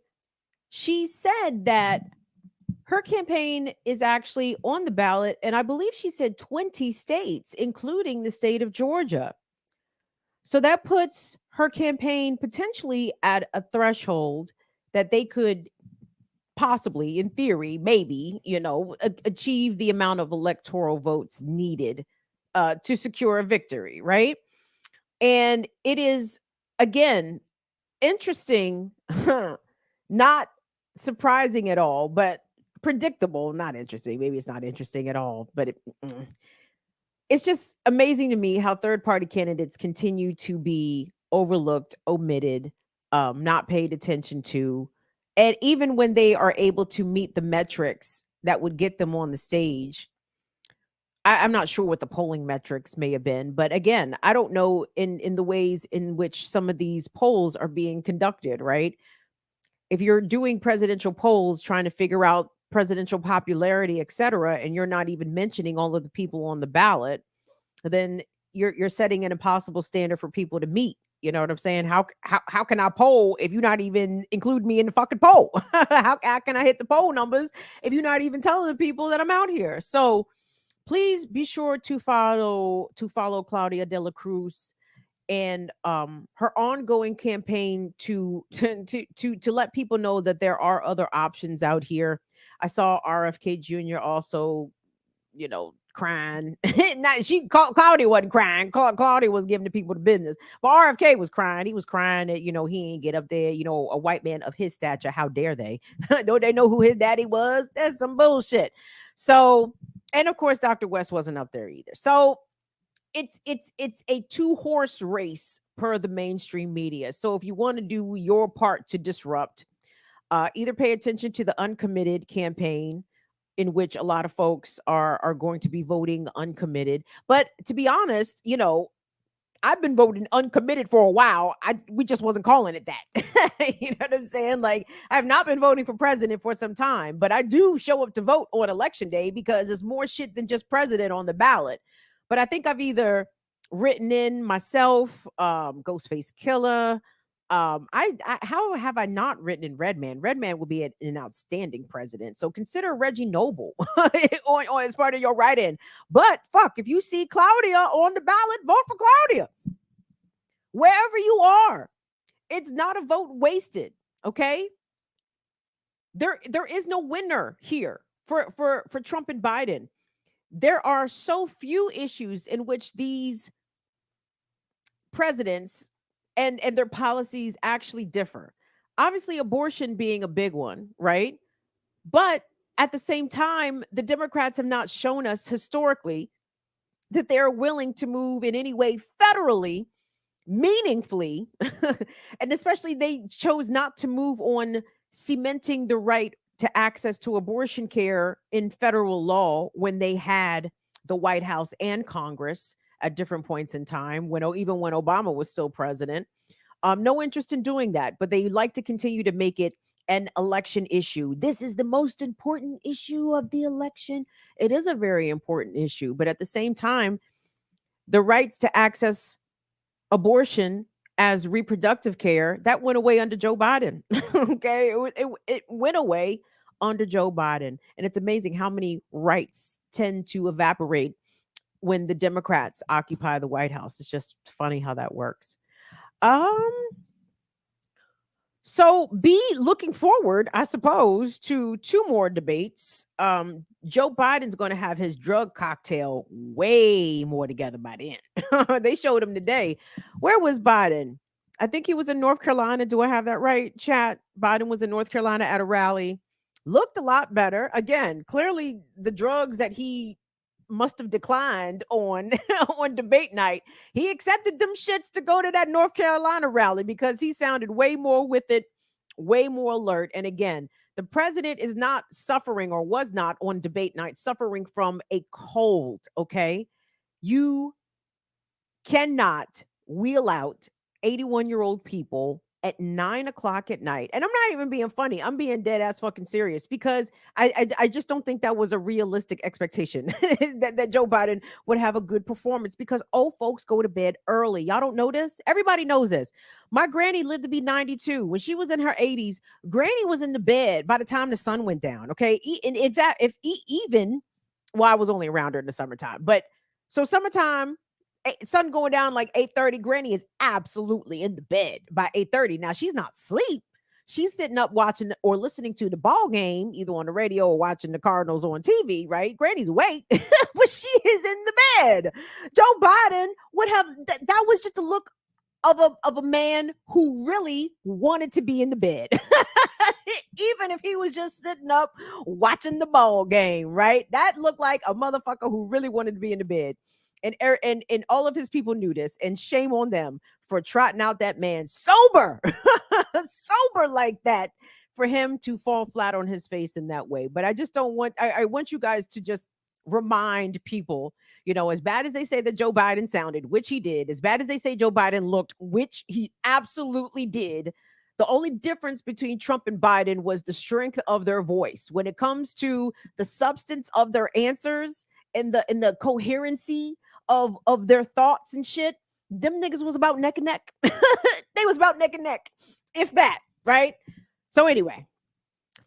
she said that her campaign is actually on the ballot, and I believe she said 20 states, including the state of Georgia. So that puts her campaign potentially at a threshold that they could possibly, in theory, maybe, achieve the amount of electoral votes needed to secure a victory, right? And it is, again, interesting, not surprising at all, but predictable, not interesting. Maybe it's not interesting at all, but it's just amazing to me how third-party candidates continue to be overlooked, omitted, not paid attention to. And even when they are able to meet the metrics that would get them on the stage, I'm not sure what the polling metrics may have been, but again, I don't know in the ways in which some of these polls are being conducted, right? If you're doing presidential polls, trying to figure out presidential popularity, et cetera, and you're not even mentioning all of the people on the ballot, then you're setting an impossible standard for people to meet. You know what I'm saying? How can I poll if you're not even include me in the fucking poll? how can I hit the poll numbers if you're not even telling the people that I'm out here? So please be sure to follow Claudia de la Cruz and her ongoing campaign to let people know that there are other options out here. I saw RFK Jr. also, crying. Claudia wasn't crying. Claudia was giving the people the business, but RFK was crying. He was crying that he ain't get up there. A white man of his stature. How dare they? Don't they know who his daddy was? That's some bullshit. So, and of course, Dr. West wasn't up there either. So it's a two-horse race per the mainstream media. So if you want to do your part to disrupt, either pay attention to the uncommitted campaign, in which a lot of folks are going to be voting uncommitted. But to be honest, I've been voting uncommitted for a while. We just wasn't calling it that. You know what I'm saying? Like, I've not been voting for president for some time, but I do show up to vote on election day because there's more shit than just president on the ballot. But I think I've either written in myself, Ghostface Killer. How have I not written in Redman? Redman would be an outstanding president. So consider Reggie Noble on as part of your write-in. But fuck, if you see Claudia on the ballot, vote for Claudia. Wherever you are, it's not a vote wasted. Okay, there is no winner here for Trump and Biden. There are so few issues in which these presidents and their policies actually differ. Obviously, abortion being a big one, right? But at the same time, the Democrats have not shown us historically that they're willing to move in any way federally, meaningfully, and especially they chose not to move on cementing the right to access to abortion care in federal law when they had the White House and Congress at different points in time, even when Obama was still president. No interest in doing that, but they like to continue to make it an election issue. This is the most important issue of the election. It is a very important issue, but at the same time, the rights to access abortion as reproductive care, that went away under Joe Biden. Okay, it went away under Joe Biden, and it's amazing how many rights tend to evaporate when the Democrats occupy the White House. It's just funny how that works. So be looking forward, I suppose, to two more debates. Joe Biden's going to have his drug cocktail way more together by then. They showed him today. Where was Biden? I think he was in North Carolina. Do I have that right, chat? Biden was in North Carolina at a rally. Looked a lot better. Again, clearly the drugs that he must have declined on on debate night. He accepted them shits to go to that North Carolina rally because he sounded way more with it, way more alert. And again, the president is not suffering, or was not on debate night, suffering from a cold. Okay, you cannot wheel out 81-year-old people at 9 o'clock at night. And I'm not even being funny. I'm being dead ass fucking serious, because I just don't think that was a realistic expectation that Joe Biden would have a good performance, because old folks go to bed early. Y'all don't know this? Everybody knows this. My granny lived to be 92. When she was in her 80s, granny was in the bed by the time the sun went down. Okay. And in fact, I was only around her in the summertime, but so summertime, sun going down like 8:30, granny is absolutely in the bed by 8:30. Now she's not asleep. She's sitting up watching or listening to the ball game, either on the radio or watching the Cardinals on TV, right? Granny's awake, but she is in the bed. Joe Biden would have that was just the look of a man who really wanted to be in the bed. Even if he was just sitting up watching the ball game, right? That looked like a motherfucker who really wanted to be in the bed. And all of his people knew this, and shame on them for trotting out that man sober, sober like that, for him to fall flat on his face in that way. But I just don't want, I want you guys to just remind people, as bad as they say that Joe Biden sounded, which he did, as bad as they say Joe Biden looked, which he absolutely did, the only difference between Trump and Biden was the strength of their voice. When it comes to the substance of their answers and the coherency of their thoughts and shit, them niggas was about neck and neck. They was about neck and neck, if that, right? So anyway,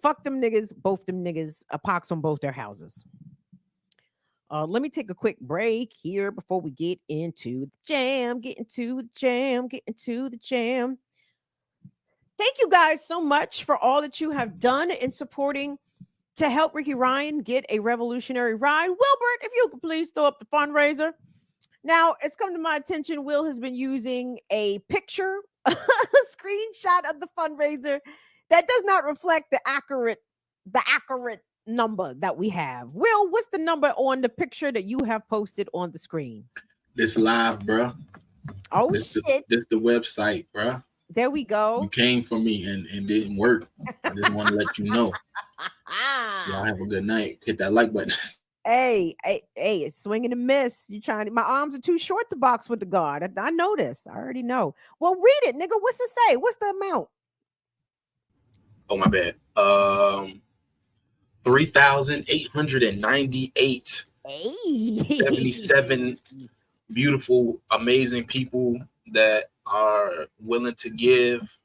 fuck them niggas, both them niggas, a pox on both their houses. Let me take a quick break here before we get into the jam. Thank you guys so much for all that you have done in supporting to help Ricky Ryan get a revolutionary ride. Wilbert, if you could please throw up the fundraiser. Now, it's come to my attention, Will has been using a picture, a screenshot of the fundraiser that does not reflect the accurate number that we have. Will, what's the number on the picture that you have posted on the screen? This live, bruh. Oh This shit. the website, bruh. There we You go. came for me and didn't work. I just want to let you know. Y'all have a good night. Hit that like button. Hey, it's swing and a miss. You trying to, my arms are too short to box with the guard. I know this. I already know. Well, read it, nigga. What's it say? What's the amount? Oh, my bad. 3,898. Hey. 77 beautiful, amazing people that are willing to give.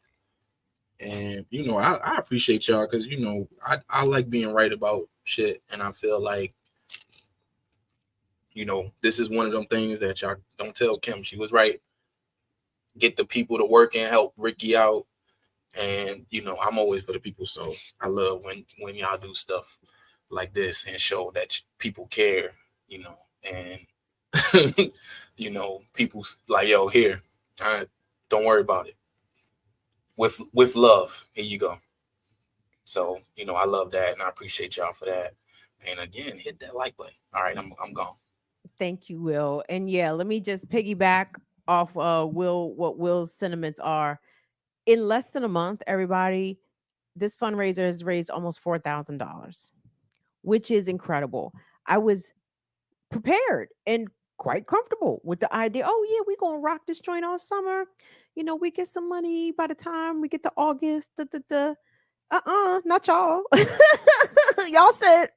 And, you know, I appreciate y'all because, you know, I like being right about shit. And I feel like, you know, this is one of them things that y'all don't tell Kim. She was right. Get the people to work and help Ricky out. And, you know, I'm always for the people. So I love when y'all do stuff like this and show that people care, you know, and, you know, people's like, yo, here, don't worry about it. With love, here you go. So, you know, I love that. And I appreciate y'all for that. And again, hit that like button. All right, I'm gone. Thank you, Will. And yeah, let me just piggyback off Will, what Will's sentiments are. In less than a month, everybody, this fundraiser has raised almost $4,000, which is incredible. I was prepared and quite comfortable with the idea. Oh yeah, we're gonna rock this joint all summer. You know, we get some money by the time we get to August. Not y'all. Y'all said,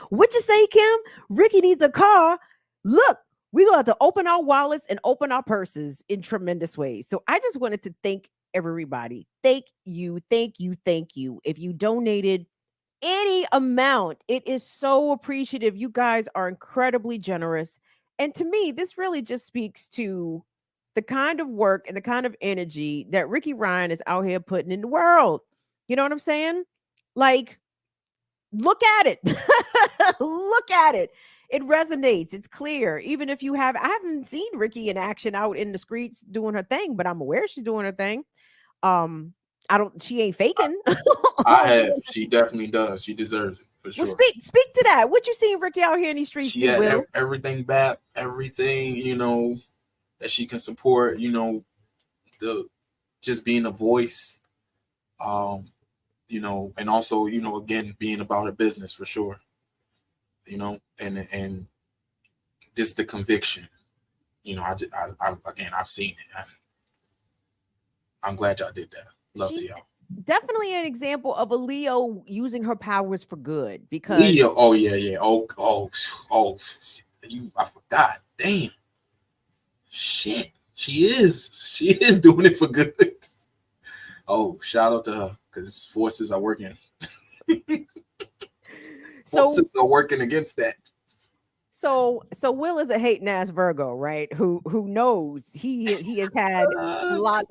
what you say, Kim? Ricky needs a car. Look, we got to open our wallets and open our purses in tremendous ways. So I just wanted to thank everybody. Thank you, thank you, thank you. If you donated any amount, it is so appreciative. You guys are incredibly generous. And to me, this really just speaks to the kind of work and the kind of energy that Ricky Ryan is out here putting in the world. You know what I'm saying? Like, look at it. Look at it. It resonates. It's clear. Even if you have, I haven't seen Ricky in action out in the streets doing her thing, but I'm aware she's doing her thing. She ain't faking. I have. She definitely does. She deserves it for sure. Well, speak to that. What you seen Ricky out here in these streets She do, had Will? everything back, everything, you know, that she can support, you know, the just being a voice, you know, and also, you know, again, being about her business for sure, you know, and just the conviction, you know, I've seen it. I'm glad y'all did that. Love to y'all. Definitely an example of a Leo using her powers for good because Leo, oh yeah. Oh, I forgot. Damn. Shit. She is doing it for good. Oh, shout out to her because forces are working. Forces are working against that. So Will is a hating ass Virgo, right? Who knows he has had a lot.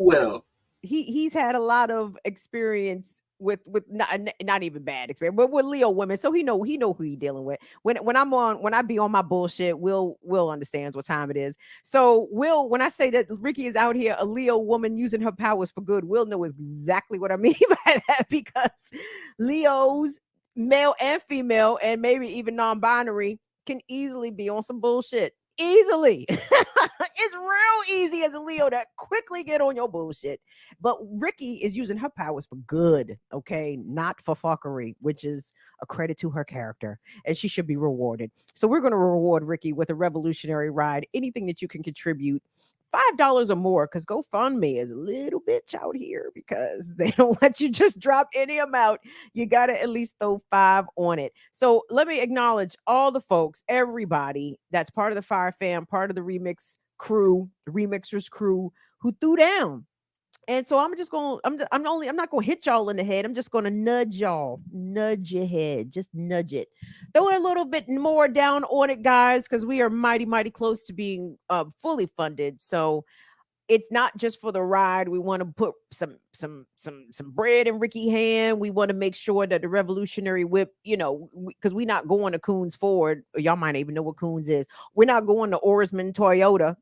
He's had a lot of experience with not even bad experience, but with Leo women. So he know who he dealing with. When I be on my bullshit, Will understands what time it is. So Will, when I say that Ricky is out here, a Leo woman using her powers for good, Will know exactly what I mean by that because Leos, male and female, and maybe even non-binary, can easily be on some bullshit. Easily. It's real easy as a Leo to quickly get on your bullshit. But Ricky is using her powers for good, okay? Not for fuckery, which is a credit to her character. And she should be rewarded. So we're going to reward Ricky with a revolutionary ride. Anything that you can contribute. $5 or more, because GoFundMe is a little bitch out here because they don't let you just drop any amount. You got to at least throw 5 on it. So let me acknowledge all the folks, everybody that's part of the Fire Fam, part of the remix crew, the remixers crew who threw down. And so I'm not gonna hit y'all in the head. I'm just gonna nudge your head, just nudge it. Throw a little bit more down on it, guys, because we are mighty, mighty close to being fully funded. So it's not just for the ride. We want to put some bread in Ricky hand. We want to make sure that the revolutionary whip, you know, because we're not going to Coons Ford. Y'all might even know what Coons is. We're not going to Orisman Toyota.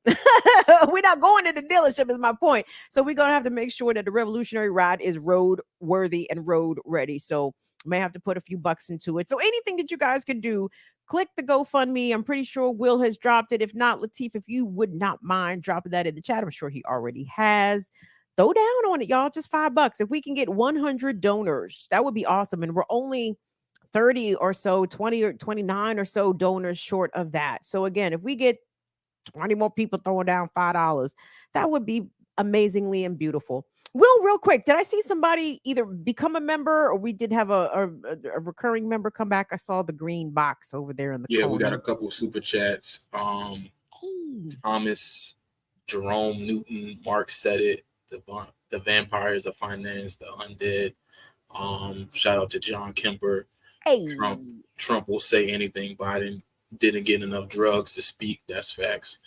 We're not going to the dealership is my point. So we're going to have to make sure that the revolutionary ride is road worthy and road ready. So may have to put a few bucks into it. So anything that you guys can do, click the GoFundMe. I'm pretty sure Will has dropped it. If not, Latif, if you would not mind dropping that in the chat, I'm sure he already has. Throw down on it, y'all. Just $5. If we can get 100 donors, that would be awesome. And we're only 30 or so, 20 or 29 or so donors short of that. So again, if we get 20 more people throwing down $5, that would be amazingly and beautiful. Will, real quick, did I see somebody either become a member or we did have a recurring member come back? I saw the green box over there in the Yeah, corner. we got a couple of super chats. Thomas, Jerome Newton, Mark said it. The vampires of finance, the undead. Shout out to John Kemper. Hey. Trump will say anything. Biden didn't get enough drugs to speak. That's facts.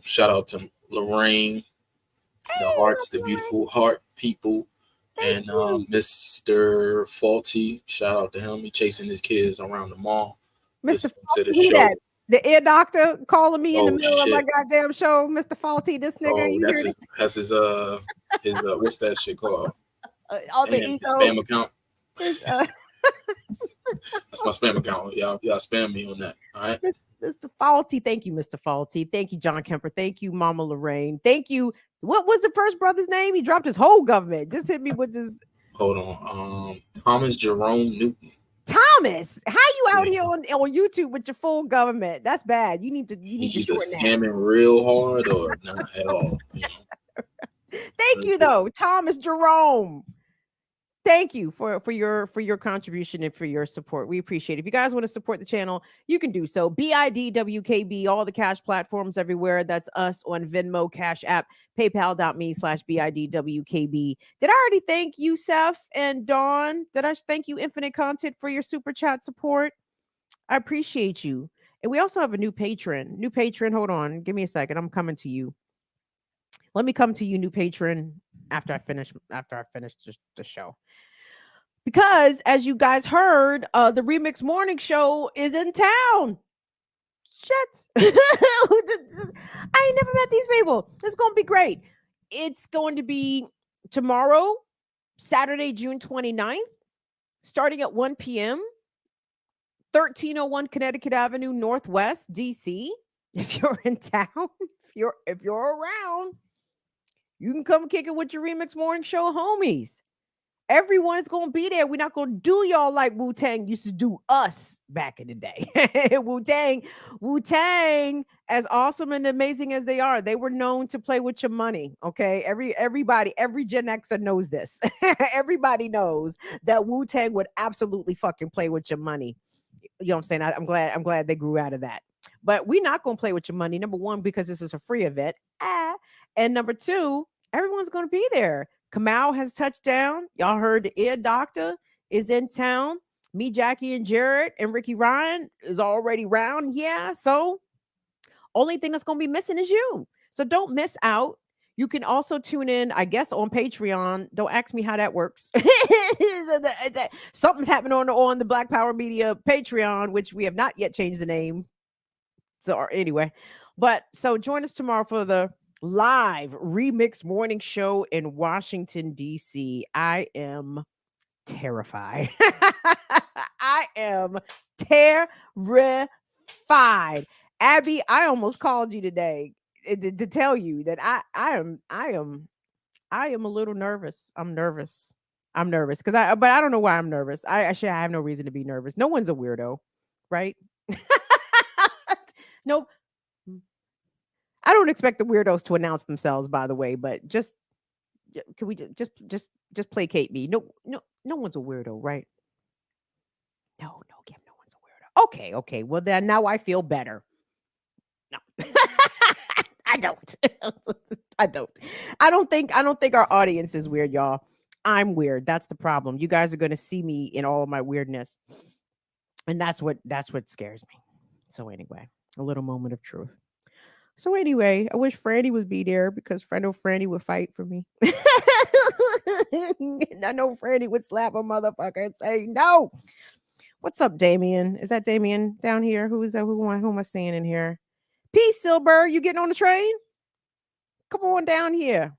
Shout out to Lorraine, the hearts, the beautiful heart people, and Mr. Faulty. Shout out to him. He chasing his kids around the mall. Mr. To the Faulty, show. that? The ear doctor calling me in the Oh, middle of my shit. goddamn show, Mr. Faulty. This nigga, Oh, you that's heard his, it? that's his what's that shit called? All the Damn, his ego. spam account. His, That's my spam account. Y'all spam me on that. All right. Mr. Faulty. Thank you, Mr. Faulty. Thank you, John Kemper. Thank you, Mama Lorraine. Thank you. What was the first brother's name? He dropped his whole government. Just hit me with this. Hold on. Thomas Jerome Newton. Thomas, how you out here on YouTube with your full government? That's bad. You need to Either shorten that. scamming real hard or not at all. You know? Thank you, though, Thomas Jerome. Thank you for your contribution and for your support. We appreciate it. If you guys want to support the channel, you can do so. BIDWKB, all the cash platforms everywhere. That's us on Venmo, Cash App, PayPal.me/BIDWKB. Did I already thank you, Seth and Dawn? Did I thank you, Infinite Content, for your super chat support? I appreciate you. And we also have a new patron. New patron, hold on. Give me a second. I'm coming to you. Let me come to you, new patron, after I finish the show. Because as you guys heard, the Remix Morning Show is in town. Shit. I ain't never met these people. It's going to be great. It's going to be tomorrow, Saturday, June 29th, starting at 1 p.m., 1301 Connecticut Avenue, Northwest, DC. If you're in town, if you're around, you can come kick it with your Remix Morning Show homies. Everyone's going to be there. We're not going to do y'all like Wu-Tang used to do us back in the day. Wu-Tang, as awesome and amazing as they are, they were known to play with your money, okay? Everybody, every Gen Xer knows this. Everybody knows that Wu-Tang would absolutely fucking play with your money. You know what I'm saying? I'm glad they grew out of that. But we're not going to play with your money, number one, because this is a free event. And number two, everyone's going to be there. Kamau has touched down. Y'all heard the ear doctor is in town. Me, Jackie, and Jared and Ricky Ryan is already round. Yeah. So only thing that's going to be missing is you. So don't miss out. You can also tune in, I guess, on Patreon. Don't ask me how that works. Something's happening on the Black Power Media Patreon, which we have not yet changed the name. So anyway, but so join us tomorrow for the live Remix Morning Show in Washington, D.C. I am terrified. I am terrified. Abby, I almost called you today to tell you that I am a little nervous. I'm nervous because but I don't know why I'm nervous. I have no reason to be nervous. No one's a weirdo, right? No. I don't expect the weirdos to announce themselves, by the way, but just can we just placate me? No one's a weirdo, right? No, Kim, no one's a weirdo. Okay. Well, then now I feel better. No, I don't. I don't think our audience is weird, y'all. I'm weird. That's the problem. You guys are going to see me in all of my weirdness, and that's what scares me. So anyway, a little moment of truth. So anyway, I wish Franny would be there because Franny would fight for me. And I know Franny would slap a motherfucker and say no. What's up, Damien? Is that Damien down here? Who is that? Who am I seeing in here? Peace, Silver. You getting on the train? Come on down here.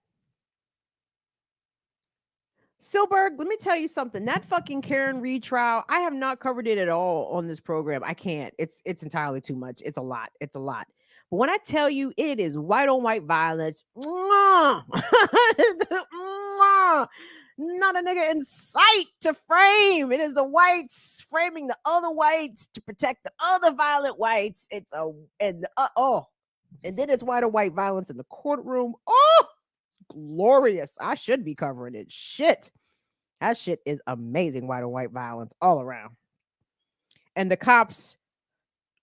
Silberg, let me tell you something. That fucking Karen Reed trial, I have not covered it at all on this program. I can't. It's entirely too much. It's a lot. It's a lot. But when I tell you it is white on white violence, mwah, mwah, not a nigga in sight to frame. It is the whites framing the other whites to protect the other violent whites. It's a and and then it's white on white violence in the courtroom. Oh, glorious. I should be covering it. Shit. That shit is amazing. White on white violence all around. And the cops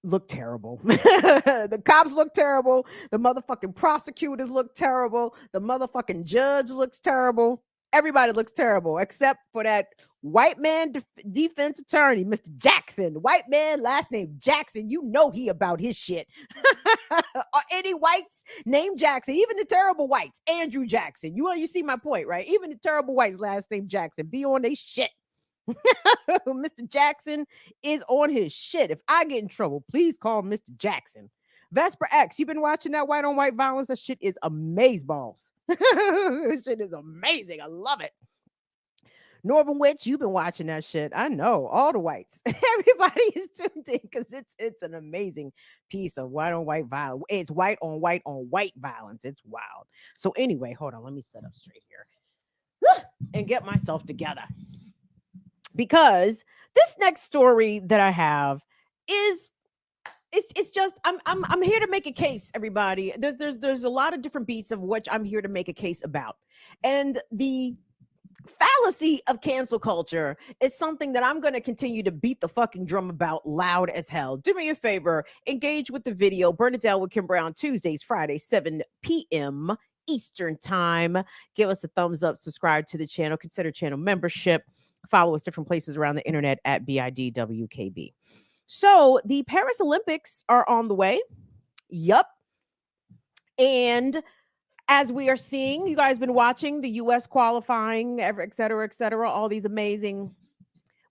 look terrible. The cops look terrible. The motherfucking prosecutors look terrible. The motherfucking judge looks terrible. Everybody looks terrible except for that white man defense attorney, Mr. Jackson. White man, last name Jackson. You know he about his shit. Or any whites named Jackson, even the terrible whites, Andrew Jackson. You see my point, right? Even the terrible whites, last name Jackson, be on their shit. Mr. Jackson is on his shit. If I get in trouble, please call Mr. Jackson. Vesper X, you've been watching that white on white violence? That shit is amazeballs. Shit is amazing. I love it. Northern Witch, you've been watching that shit. I know all the whites. Everybody is tuned in because it's an amazing piece of white on white violence. It's white on white violence. It's wild. So anyway, hold on. Let me set up straight here and get myself together. Because this next story that I have is it's just I'm here to make a case, everybody. There's a lot of different beats of which I'm here to make a case about. And the fallacy of cancel culture is something that I'm going to continue to beat the fucking drum about loud as hell. Do me a favor, engage with the video. Burn it down with Kim Brown Tuesdays, Fridays, 7 p.m. Eastern time. Give us a thumbs up, subscribe to the channel, consider channel membership. Follow us different places around the internet at BIDWKB. So the Paris Olympics are on the way. Yup. And as we are seeing, you guys been watching the U.S. qualifying, et cetera, all these amazing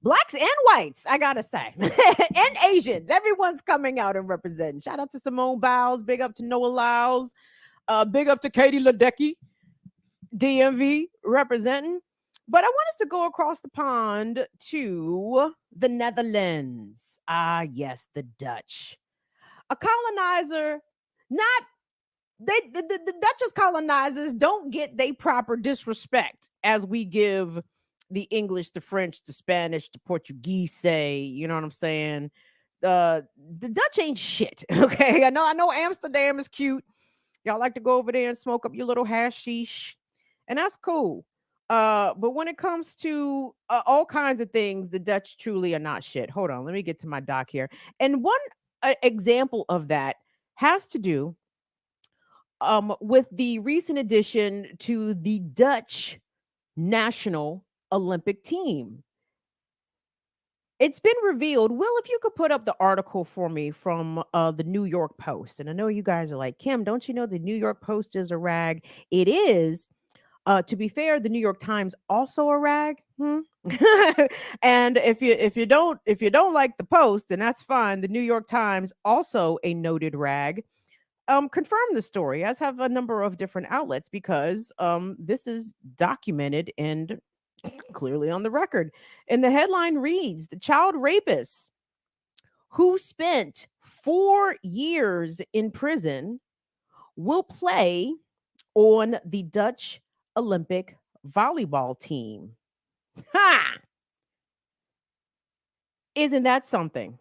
blacks and whites, I gotta say, and Asians. Everyone's coming out and representing. Shout out to Simone Biles. Big up to Noah Lyles. Big up to Katie Ledecky. DMV representing. But I want us to go across the pond to the Netherlands. Ah, yes, the Dutch. A colonizer, not the Dutch colonizers don't get their proper disrespect as we give the English, the French, the Spanish, the Portuguese say, you know what I'm saying? The Dutch ain't shit. Okay. I know Amsterdam is cute. Y'all like to go over there and smoke up your little hashish, and that's cool. But when it comes to all kinds of things, the Dutch truly are not shit. Hold on, let me get to my doc here. And one example of that has to do with the recent addition to the Dutch national Olympic team. It's been revealed. Will, if you could put up the article for me from the New York Post. And I know you guys are like, Kim, don't you know the New York Post is a rag? It is. To be fair, the New York Times also a rag. And if you don't like the Post, then that's fine. The New York Times also a noted rag. Confirm the story, as have a number of different outlets, because this is documented and clearly on the record. And the headline reads, the child rapist who spent 4 years in prison will play on the Dutch Olympic volleyball team. Ha! Isn't that something?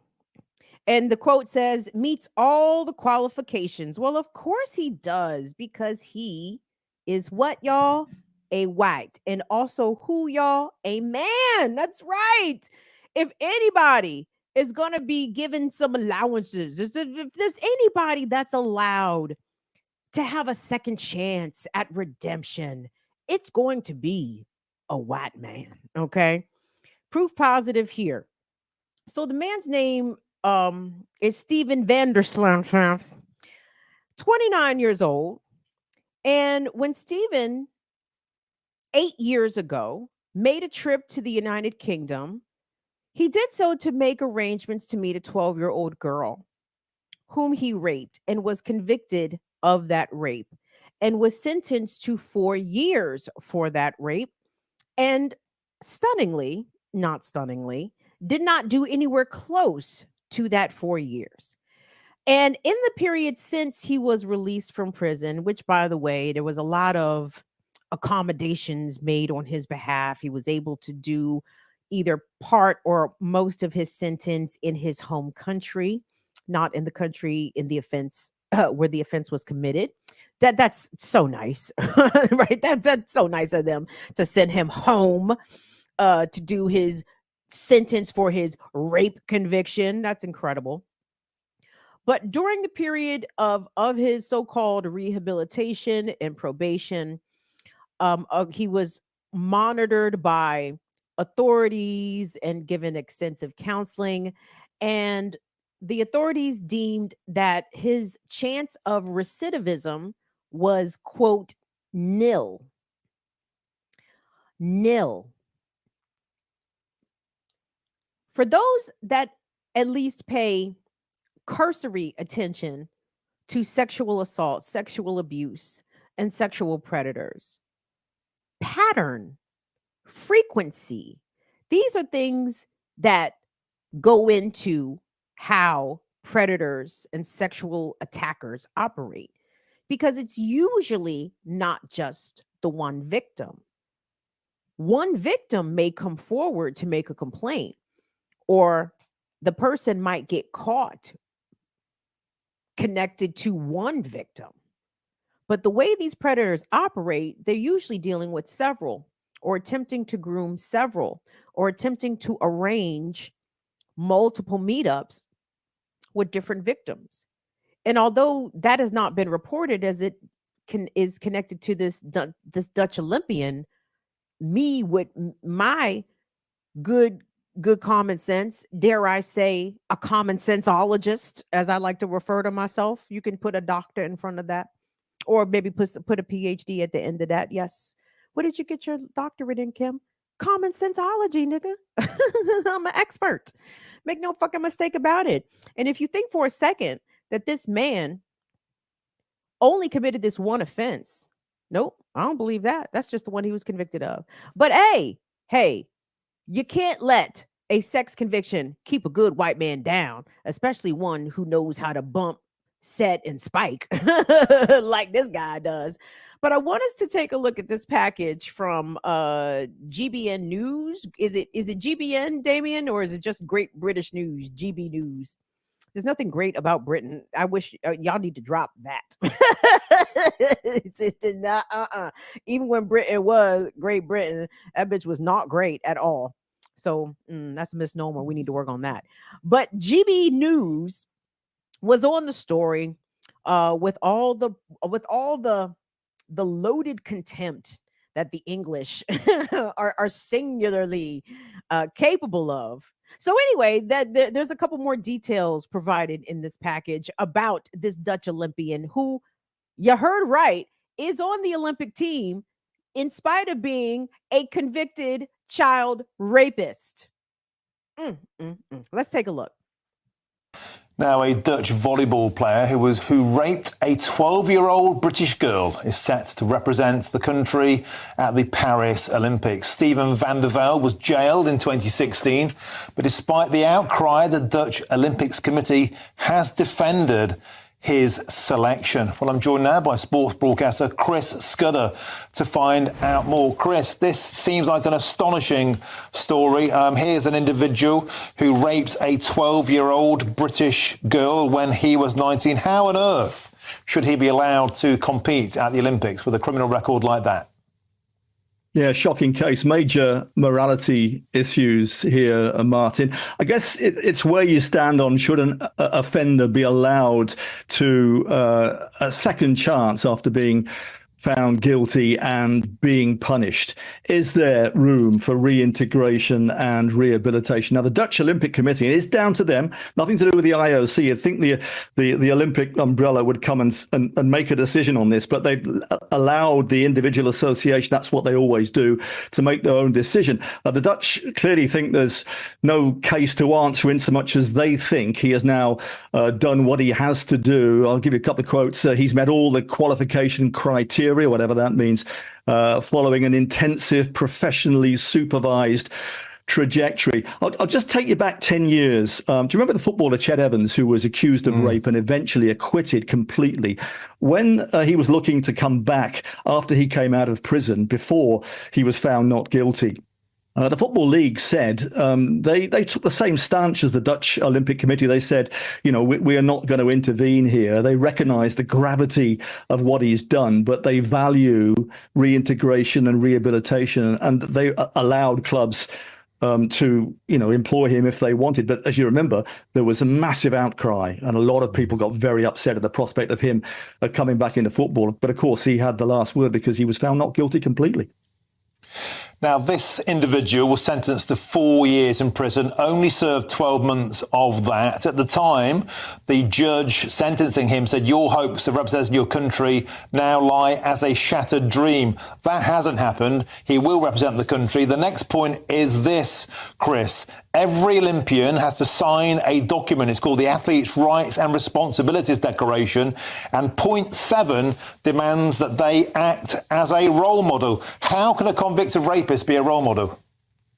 And the quote says, meets all the qualifications. Well, of course he does, because he is what, y'all? A white. And also who, y'all? A man. That's right. If anybody is going to be given some allowances, if there's anybody that's allowed to have a second chance at redemption, it's going to be a white man. Okay. Proof positive here. So the man's name is Steven Vandersloot, 29 years old. And when Steven 8 years ago made a trip to the United Kingdom, he did so to make arrangements to meet a 12-year-old girl whom he raped, and was convicted of that rape and was sentenced to 4 years for that rape. and stunningly, not stunningly, did not do anywhere close to that 4 years. And in the period since he was released from prison, which, by the way, there was a lot of accommodations made on his behalf. He was able to do either part or most of his sentence in his home country, not in the country in the offense where the offense was committed. That's so nice, right? That's so nice of them to send him home to do his sentence for his rape conviction. That's incredible. But during the period of his so-called rehabilitation and probation, he was monitored by authorities and given extensive counseling. And the authorities deemed that his chance of recidivism was, quote, nil. Nil. For those that at least pay cursory attention to sexual assault, sexual abuse, and sexual predators, pattern, frequency, these are things that go into how predators and sexual attackers operate, because it's usually not just the one victim. One victim may come forward to make a complaint, or the person might get caught connected to one victim. But the way these predators operate, they're usually dealing with several, or attempting to groom several, or attempting to arrange multiple meetups with different victims. And although that has not been reported as it is connected to this Dutch Olympian, me with my good common sense, dare I say, a common senseologist, as I like to refer to myself. You can put a doctor in front of that, or maybe put a PhD at the end of that. Yes. What did you get your doctorate in, Kim? Common senseology, nigga. I'm an expert. Make no fucking mistake about it. And if you think for a second that this man only committed this one offense, nope, I don't believe that. That's just the one he was convicted of. But hey, you can't let a sex conviction keep a good white man down, especially one who knows how to bump, set, and spike like this guy does. But I want us to take a look at this package from GBN News. Is it GBN, Damien, or is it just Great British News, GB News? There's nothing great about Britain. I wish y'all need to drop that. It did not, Even when Britain was Great Britain, that bitch was not great at all. So that's a misnomer. We need to work on that. But GB News was on the story with all the loaded contempt that the English are singularly capable of. So anyway, there's a couple more details provided in this package about this Dutch Olympian who, you heard right, is on the Olympic team in spite of being a convicted child rapist. Let's take a look. Now, a Dutch volleyball player who raped a 12-year-old British girl is set to represent the country at the Paris Olympics. Steven van der Velde was jailed in 2016, but despite the outcry, the Dutch Olympics Committee has defended his selection. Well, I'm joined now by sports broadcaster Chris Scudder to find out more. Chris, this seems like an astonishing story. Here's an individual who raped a 12-year-old British girl when he was 19. How on earth should he be allowed to compete at the Olympics with a criminal record like that? Yeah, shocking case. Major morality issues here, Martin. I guess it's where you stand on should an offender be allowed to a second chance after being found guilty and being punished. Is there room for reintegration and rehabilitation? Now, the Dutch Olympic Committee, it's down to them, nothing to do with the IOC. You'd think the Olympic umbrella would come and make a decision on this, but they've allowed the individual association, that's what they always do, to make their own decision. The Dutch clearly think there's no case to answer in so much as they think he has now done what he has to do. I'll give you a couple of quotes. He's met all the qualification criteria surgery, or whatever that means, following an intensive, professionally supervised trajectory. I'll just take you back 10 years. Do you remember the footballer Chet Evans, who was accused of rape and eventually acquitted completely? When he was looking to come back after he came out of prison, before he was found not guilty, the Football League said they took the same stance as the Dutch Olympic Committee. They said, we are not going to intervene here. They recognize the gravity of what he's done, but they value reintegration and rehabilitation, and they allowed clubs to employ him if they wanted. But as you remember, there was a massive outcry and a lot of people got very upset at the prospect of him coming back into football. But of course, he had the last word because he was found not guilty completely. Now, this individual was sentenced to 4 years in prison, only served 12 months of that. At the time, the judge sentencing him said, your hopes of representing your country now lie as a shattered dream. That hasn't happened. He will represent the country. The next point is this, Chris. Every Olympian has to sign a document. It's called the Athletes' Rights and Responsibilities Declaration. And point 7 demands that they act as a role model. How can a convicted rapist be a role model?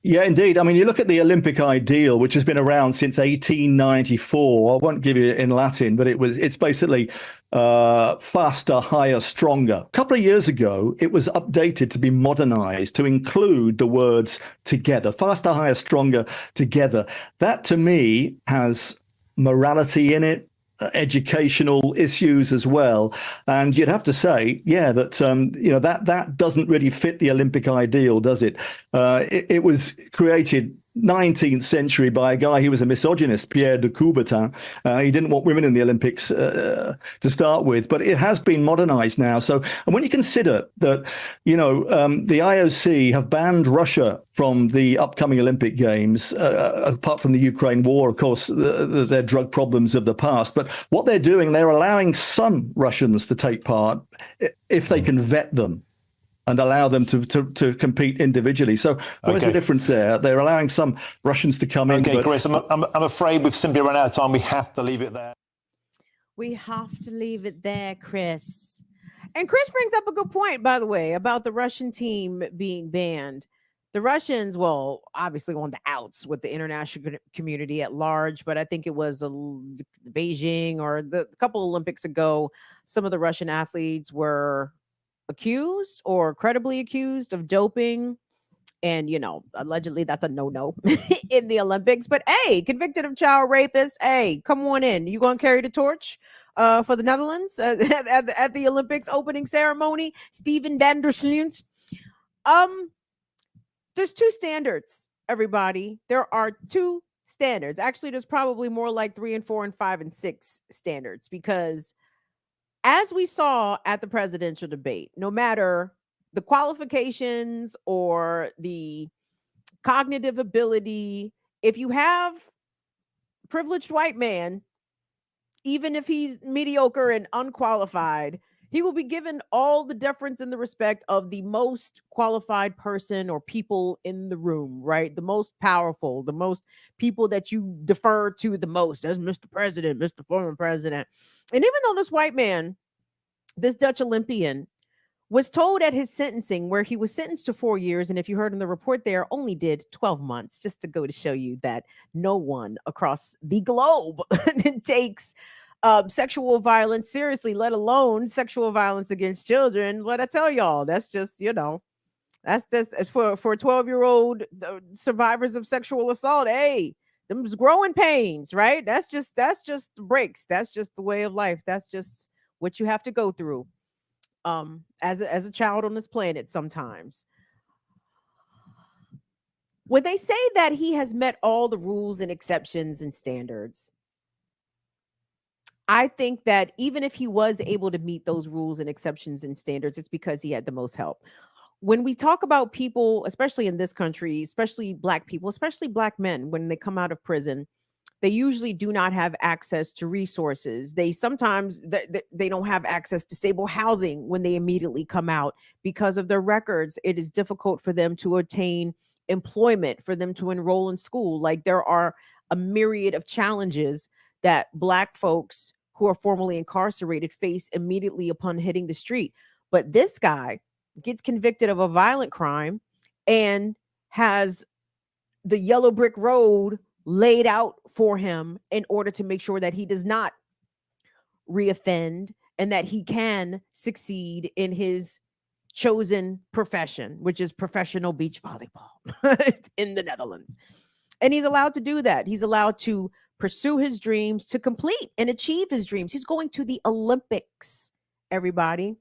Yeah, indeed. I mean, you look at the Olympic ideal, which has been around since 1894. I won't give you it in Latin, but it's basically faster, higher, stronger. A couple of years ago, it was updated to be modernized to include the words together, faster, higher, stronger, together. That to me has morality in it, educational issues as well. And you'd have to say, that that doesn't really fit the Olympic ideal, does it? It was created 19th century by a guy who was a misogynist, Pierre de Coubertin. He didn't want women in the Olympics to start with, but it has been modernized now. So, and when you consider that, the IOC have banned Russia from the upcoming Olympic Games, apart from the Ukraine war, of course, their drug problems of the past. But what they're doing, they're allowing some Russians to take part if they can vet them and allow them to compete individually. So where's the difference there? They're allowing some Russians to come in. Okay, Chris, I'm afraid we've simply run out of time. We have to leave it there. We have to leave it there, Chris. And Chris brings up a good point, by the way, about the Russian team being banned. The Russians, well, obviously on the outs with the international community at large, but I think it was Beijing or the couple Olympics ago, some of the Russian athletes were accused or credibly accused of doping. And, allegedly that's a no-no in the Olympics. But, hey, convicted of child rapist, hey, come on in. You going to carry the torch for the Netherlands at the Olympics opening ceremony? Steven van der Sloot. There's two standards, everybody. There are two standards. Actually, there's probably more like 3 and 4 and 5 and 6 standards, because as we saw at the presidential debate, no matter the qualifications or the cognitive ability, if you have a privileged white man, even if he's mediocre and unqualified, he will be given all the deference and the respect of the most qualified person or people in the room, right? The most powerful, the most people that you defer to the most as Mr. President, Mr. Former President. And even though this white man, this Dutch Olympian, was told at his sentencing, where he was sentenced to 4 years, and if you heard in the report there, only did 12 months, just to go to show you that no one across the globe takes sexual violence seriously, let alone sexual violence against children. What I tell y'all, that's just, that's just for 12-year-old survivors of sexual assault. Hey, them's growing pains, right? That's just the breaks. That's just the way of life. That's just what you have to go through as a child on this planet sometimes. When they say that he has met all the rules and exceptions and standards, I think that even if he was able to meet those rules and exceptions and standards, it's because he had the most help. When we talk about people, especially in this country, especially Black people, especially Black men, when they come out of prison, they usually do not have access to resources. They sometimes they don't have access to stable housing when they immediately come out because of their records. It is difficult for them to obtain employment, for them to enroll in school. Like, there are a myriad of challenges that Black folks who are formerly incarcerated face immediately upon hitting the street. But this guy gets convicted of a violent crime and has the yellow brick road laid out for him in order to make sure that he does not reoffend and that he can succeed in his chosen profession, which is professional beach volleyball in the Netherlands. And he's allowed to do that. He's allowed to pursue his dreams, to complete and achieve his dreams. He's going to the Olympics, everybody.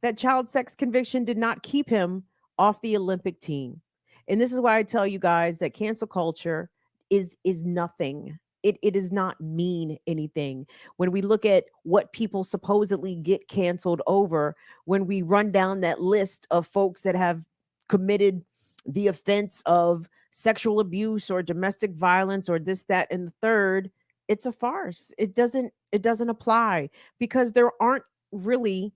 That child sex conviction did not keep him off the Olympic team. And this is why I tell you guys that cancel culture is nothing. It does not mean anything. When we look at what people supposedly get canceled over, when we run down that list of folks that have committed the offense of sexual abuse or domestic violence or this, that, and the third, it's a farce. It doesn't apply because there aren't really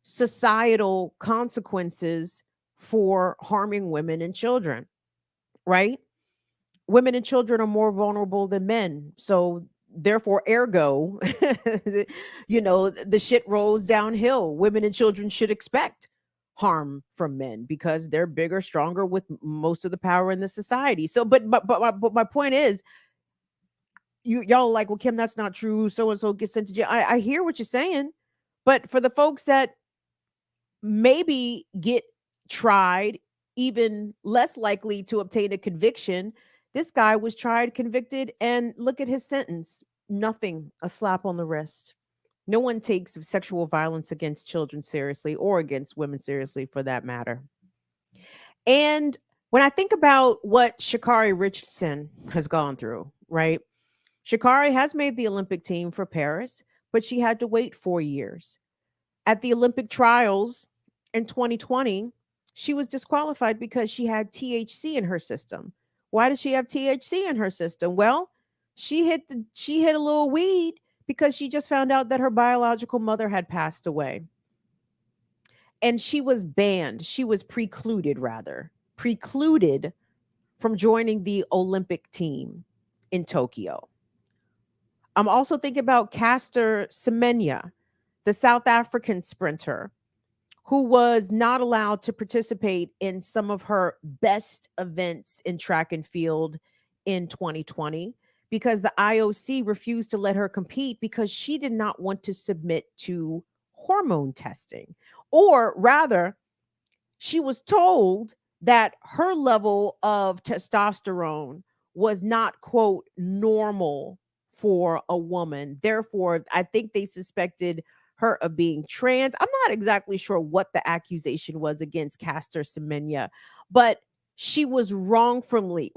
societal consequences for harming women and children, right? Women and children are more vulnerable than men. So therefore, ergo, the shit rolls downhill. Women and children should expect harm from men because they're bigger, stronger with most of the power in the society. So, but my point is, y'all like, well, Kim, that's not true. So and so gets sent to jail. I hear what you're saying, but for the folks that maybe get tried, even less likely to obtain a conviction, this guy was tried, convicted, and look at his sentence. Nothing, a slap on the wrist. No one takes sexual violence against children seriously or against women seriously for that matter. And when I think about what Sha'Carri Richardson has gone through, right? Sha'Carri has made the Olympic team for Paris, but she had to wait 4 years. At the Olympic trials in 2020, she was disqualified because she had THC in her system. Why did she have THC in her system? Well, she hit a little weed because she just found out that her biological mother had passed away. And she was banned. She was precluded from joining the Olympic team in Tokyo. I'm also thinking about Caster Semenya, the South African sprinter, who was not allowed to participate in some of her best events in track and field in 2020 because the IOC refused to let her compete because she did not want to submit to hormone testing. Or rather, she was told that her level of testosterone was not, quote, normal for a woman. Therefore, I think they suspected her of being trans. I'm not exactly sure what the accusation was against Caster Semenya, but she was wrongfully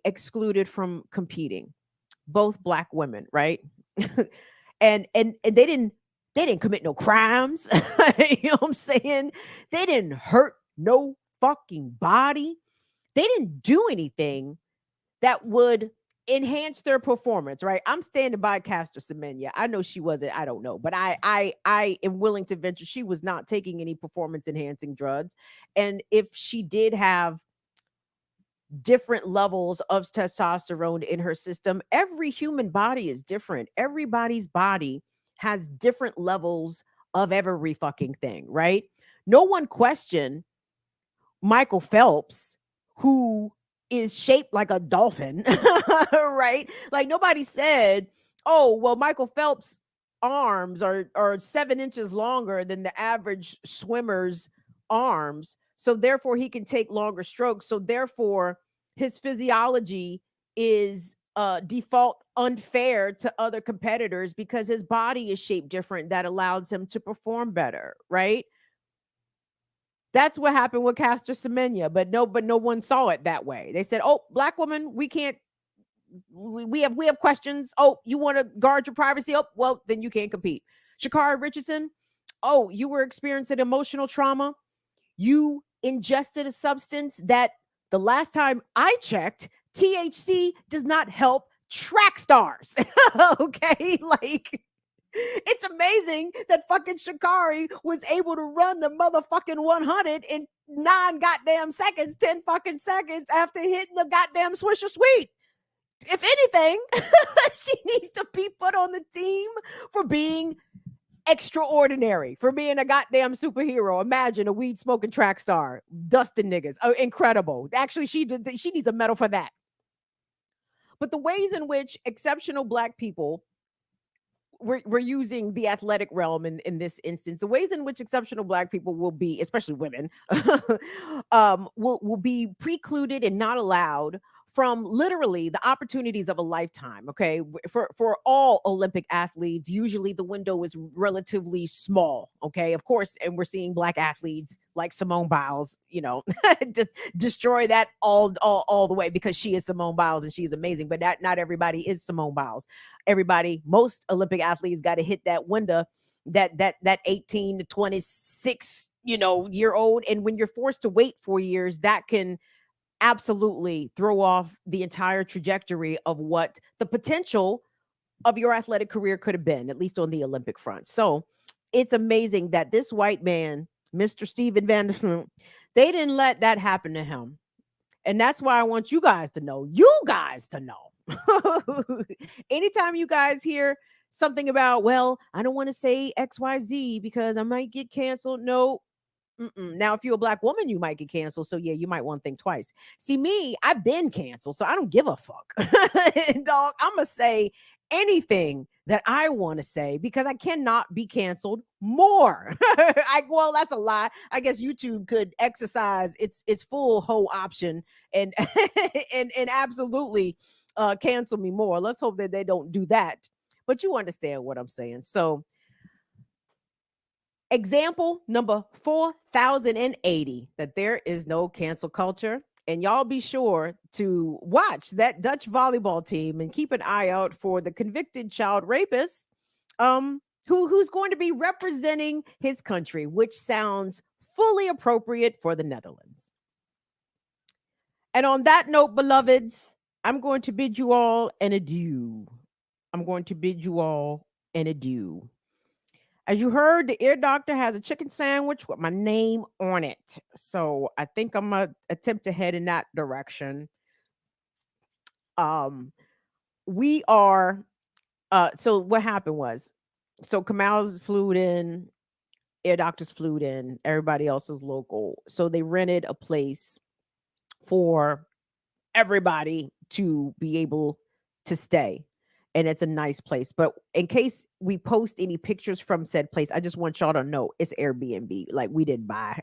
excluded from competing. Both Black women, right? and they didn't commit no crimes. You know what I'm saying? They didn't hurt no fucking body. They didn't do anything that would enhance their performance, right? I'm standing by Caster Semenya. I know she wasn't, I don't know, but I am willing to venture she was not taking any performance enhancing drugs. And if she did have different levels of testosterone in her system, every human body is different. Everybody's body has different levels of every fucking thing, right? No one questioned Michael Phelps, who is shaped like a dolphin, right? Like nobody said, oh, well, Michael Phelps' arms are 7 inches longer than the average swimmer's arms. So therefore he can take longer strokes. So therefore his physiology is default unfair to other competitors because his body is shaped different that allows him to perform better, right? That's what happened with Caster Semenya, but no one saw it that way. They said, "Oh, Black woman, we can't. We have questions. Oh, you want to guard your privacy? Oh, well, then you can't compete." Sha'Carri Richardson, oh, you were experiencing emotional trauma. You ingested a substance that the last time I checked, THC does not help track stars. Okay, like. It's amazing that fucking Sha'Carri was able to run the motherfucking 100 in 9 goddamn seconds, 10 fucking seconds after hitting the goddamn Swisher Sweet. If anything, she needs to be put on the team for being extraordinary for being a goddamn superhero. Imagine a weed smoking track star, dusting niggas. Oh, incredible. Actually, she needs a medal for that. But the ways in which exceptional Black people, we're using the athletic realm in this instance, the ways in which exceptional Black people will be, especially women, will be precluded and not allowed from literally the opportunities of a lifetime. Okay, for all Olympic athletes, usually the window is relatively small. Okay, of course, and we're seeing Black athletes like Simone Biles, just destroy that all the way, because she is Simone Biles and she's amazing. But not everybody is Simone Biles. Most Olympic athletes got to hit that window, that 18 to 26 year old, and when you're forced to wait 4 years, that can absolutely throw off the entire trajectory of what the potential of your athletic career could have been, at least on the Olympic front. So it's amazing that this white man, Mr. Steven Vanderfloot, they didn't let that happen to him. And that's why I want you guys to know. Anytime you guys hear something about, well, I don't want to say XYZ because I might get canceled. No. Now, if you're a Black woman, you might get canceled. So yeah, you might want to think twice. See, me, I've been canceled, so I don't give a fuck. Dog, I'm going to say anything that I want to say because I cannot be canceled more. Well, that's a lie. I guess YouTube could exercise its full whole option and and absolutely cancel me more. Let's hope that they don't do that. But you understand what I'm saying. So example number 4080, that there is no cancel culture. And y'all be sure to watch that Dutch volleyball team and keep an eye out for the convicted child rapist who's going to be representing his country, which sounds fully appropriate for the Netherlands. And on that note, beloveds, I'm going to bid you all an adieu. As you heard, the ear doctor has a chicken sandwich with my name on it. So I think I'm going to attempt to head in that direction. We are, so what happened was, so Kamal's flew in, ear doctors flew in, everybody else is local. So they rented a place for everybody to be able to stay. And it's a nice place. But in case we post any pictures from said place, I just want y'all to know it's Airbnb. Like, we didn't buy.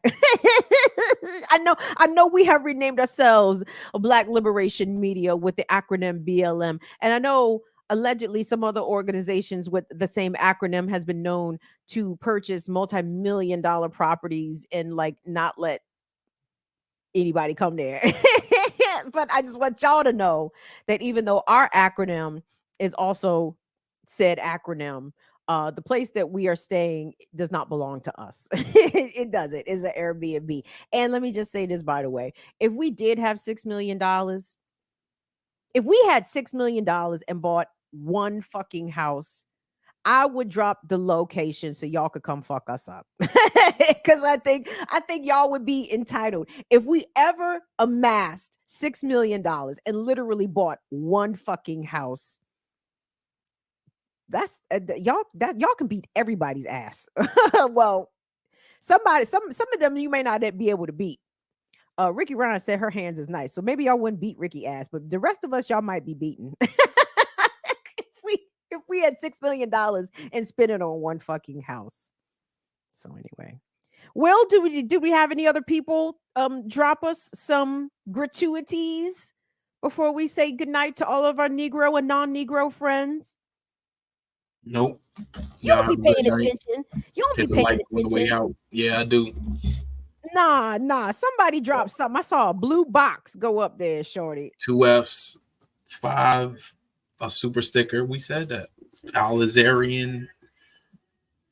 I know we have renamed ourselves Black Liberation Media with the acronym BLM. And I know allegedly some other organizations with the same acronym has been known to purchase multi-million-dollar properties and like not let anybody come there. But I just want y'all to know that even though our acronym is also said acronym, the place that we are staying does not belong to us. It doesn't. It's an Airbnb. And let me just say this, by the way, if we did have $6 million, if we had $6 million and bought one fucking house, I would drop the location so y'all could come fuck us up. Because I think y'all would be entitled. If we ever amassed $6 million and literally bought one fucking house, that's y'all can beat everybody's ass. Well, some of them you may not be able to beat. Ricky Ryan said her hands is nice, so maybe y'all wouldn't beat Ricky ass, but the rest of us y'all might be beaten. If we had $6 million and spent it on one fucking house. So anyway, Will, do we have any other people drop us some gratuities before we say goodnight to all of our Negro and non-Negro friends? Nope. You don't be paying attention. You don't be paying attention. On the way out. Yeah, I do. Nah. Somebody dropped something. I saw a blue box go up there, shorty. 2 Fs, 5, a super sticker. We said that. Alizarian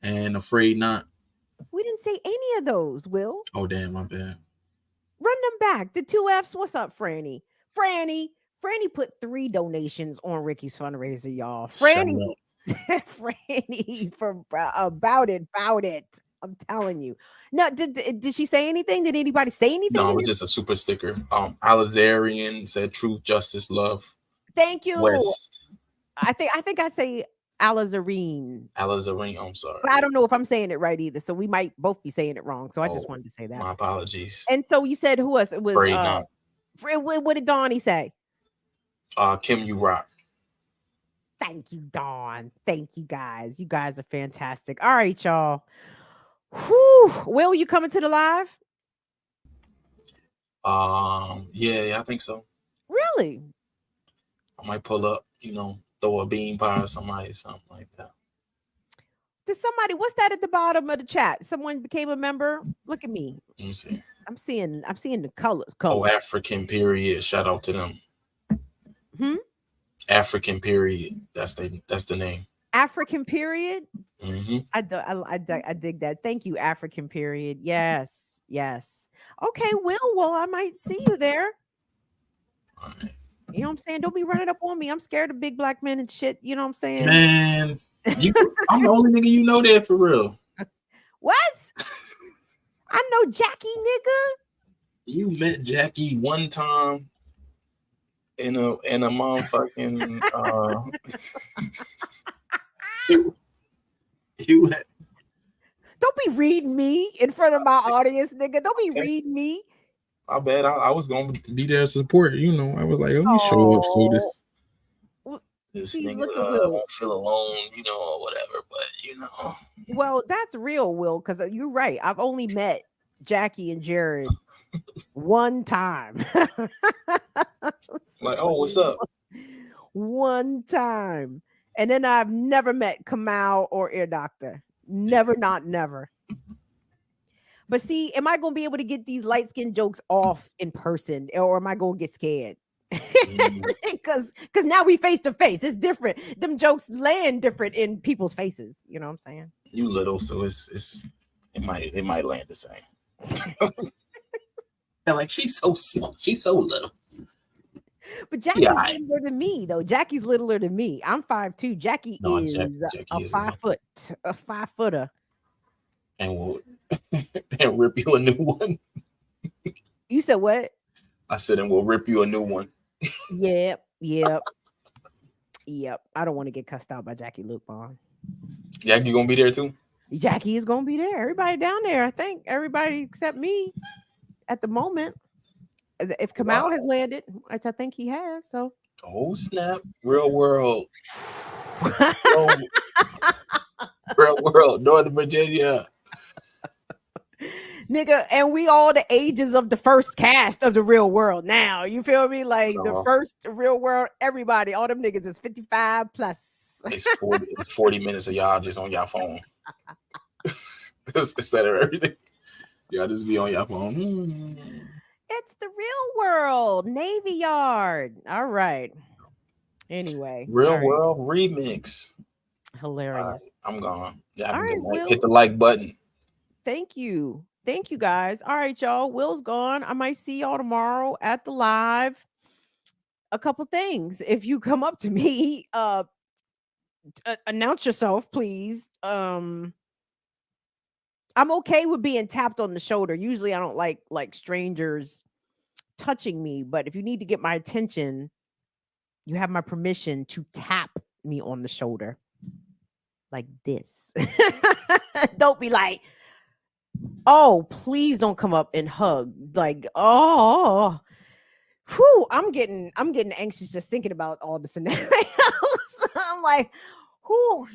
and Afraid Not. We didn't say any of those, Will. Oh, damn, my bad. Run them back. The 2 Fs. What's up, Franny? Franny put 3 donations on Ricky's fundraiser, y'all. Franny for about it. I'm telling you. No, did she say anything? Did anybody say anything? No, it was just a super sticker. Alizarian said truth, justice, love. Thank you. West. I think I say Alizarine. Alizarine. I'm sorry. But I don't know if I'm saying it right either. So we might both be saying it wrong. So I just wanted to say that. My apologies. And so you said who else? It was not. What did Donnie say? Kim, you rock. Thank you, Dawn. Thank you guys. You guys are fantastic. All right, y'all. Whew. Will you coming to the live? Yeah, I think so. Really? I might pull up, throw a bean pie or something like that. Did somebody, what's that at the bottom of the chat? Someone became a member? Look at me. Let me see. I'm seeing the colors. Oh, African period. Shout out to them. African period. That's the name. African period. Mm-hmm. I dig that. Thank you, African period. Yes. Okay, well, I might see you there. All right. You know what I'm saying? Don't be running up on me. I'm scared of big black men and shit. You know what I'm saying? Man, I'm the only nigga you know there for real. What? I know Jackie, nigga. You met Jackie one time in a motherfucking you had, don't be reading me in front of my audience, nigga. Don't be reading me. I bet I was gonna be there to support. I was like, let me show up so this nigga won't feel alone, or whatever. But Well, that's real, Will, because you're right. I've only met Jackie and Jared one time. Like, oh, what's up? One time. And then I've never met Kamal or Ear Doctor. Never, not never. But see, am I going to be able to get these light skin jokes off in person, or am I going to get scared? Because now we face to face. It's different. Them jokes land different in people's faces. You know what I'm saying? You little, so it might land the same. And like, she's so small. She's so little. But Jackie's littler than me, though. Jackie's littler than me. I'm 5'2". Jackie is a 5 foot, a 5-footer. And we'll and rip you a new one. You said what? I said, and we'll rip you a new one. Yep. I don't want to get cussed out by Jackie Luke Bond. Jackie gonna be there too? Jackie is gonna be there. Everybody down there. I think everybody except me at the moment. If Kamal has landed, which I think he has, so. Oh snap! Real world. Real world, Northern Virginia. Nigga, and we all the ages of the first cast of the Real World now. You feel me? Like the first Real World, everybody, all them niggas is 55 plus. It's 40 minutes of y'all just on y'all phone. Instead of everything. Y'all just be on y'all phone. It's the Real World, Navy Yard. All right. Anyway. Real World remix. Hilarious. I'm gone. Hit the like button. Thank you. Thank you, guys. All right, y'all. Will's gone. I might see y'all tomorrow at the live. A couple things. If you come up to me, announce yourself, please. I'm okay with being tapped on the shoulder. Usually I don't like strangers touching me, but if you need to get my attention, you have my permission to tap me on the shoulder like this. Don't be like, oh, please don't come up and hug. Like, oh, whew, I'm getting anxious just thinking about all the scenarios. I'm like, whew,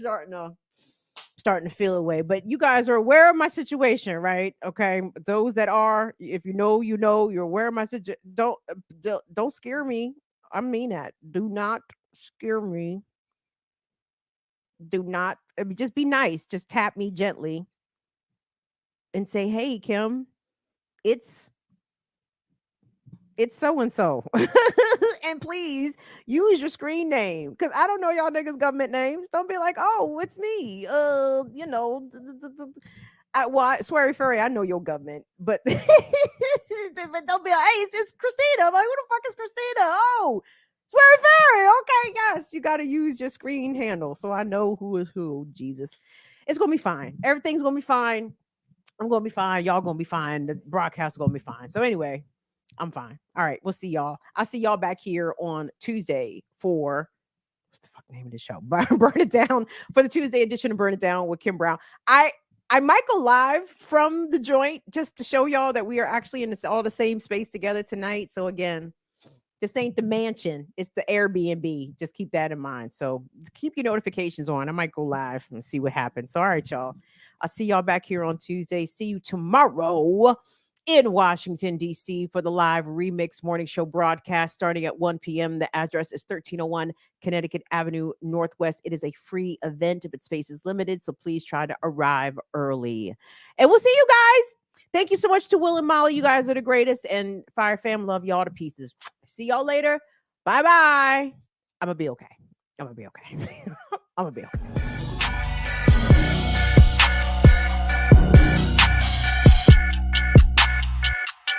starting to feel away. But you guys are aware of my situation, right? Okay, those that are, if you know, you're aware of my situation. Don't scare me. I mean that. Do not scare me. Do not. Just be nice. Just tap me gently and say, hey, Kim, it's so-and-so. And please use your screen name, because I don't know y'all niggas government names. Don't be like, oh, it's me. Sweary Furry, I know your government, but but don't be like, hey, it's Christina. I'm like, who the fuck is Christina? Oh, Sweary Furry. Okay, yes, you got to use your screen handle so I know who is who. Jesus, it's gonna be fine. Everything's gonna be fine. I'm gonna be fine. Y'all gonna be fine. The broadcast is gonna be fine. So anyway, I'm fine. All right, we'll see y'all. I'll see y'all back here on Tuesday for what's the fuck name of the show. Burn It Down for the Tuesday edition of Burn It Down with Kim Brown. I might go live from the joint just to show y'all that we are actually in all the same space together tonight. So again, this ain't the mansion, it's the Airbnb. Just keep that in mind. So keep your notifications on. I might go live and see what happens. So, all right, y'all. I'll see y'all back here on Tuesday. See you tomorrow in Washington, D.C. for the live remix morning show broadcast starting at 1 p.m. The address is 1301 Connecticut Avenue Northwest. It is a free event, but space is limited, so please try to arrive early. And we'll see you guys. Thank you so much to Will and Molly. You guys are the greatest. And Fire Fam, love y'all to pieces. See y'all later. Bye-bye. I'm going to be okay. I'm going to be okay. I'm going to be okay.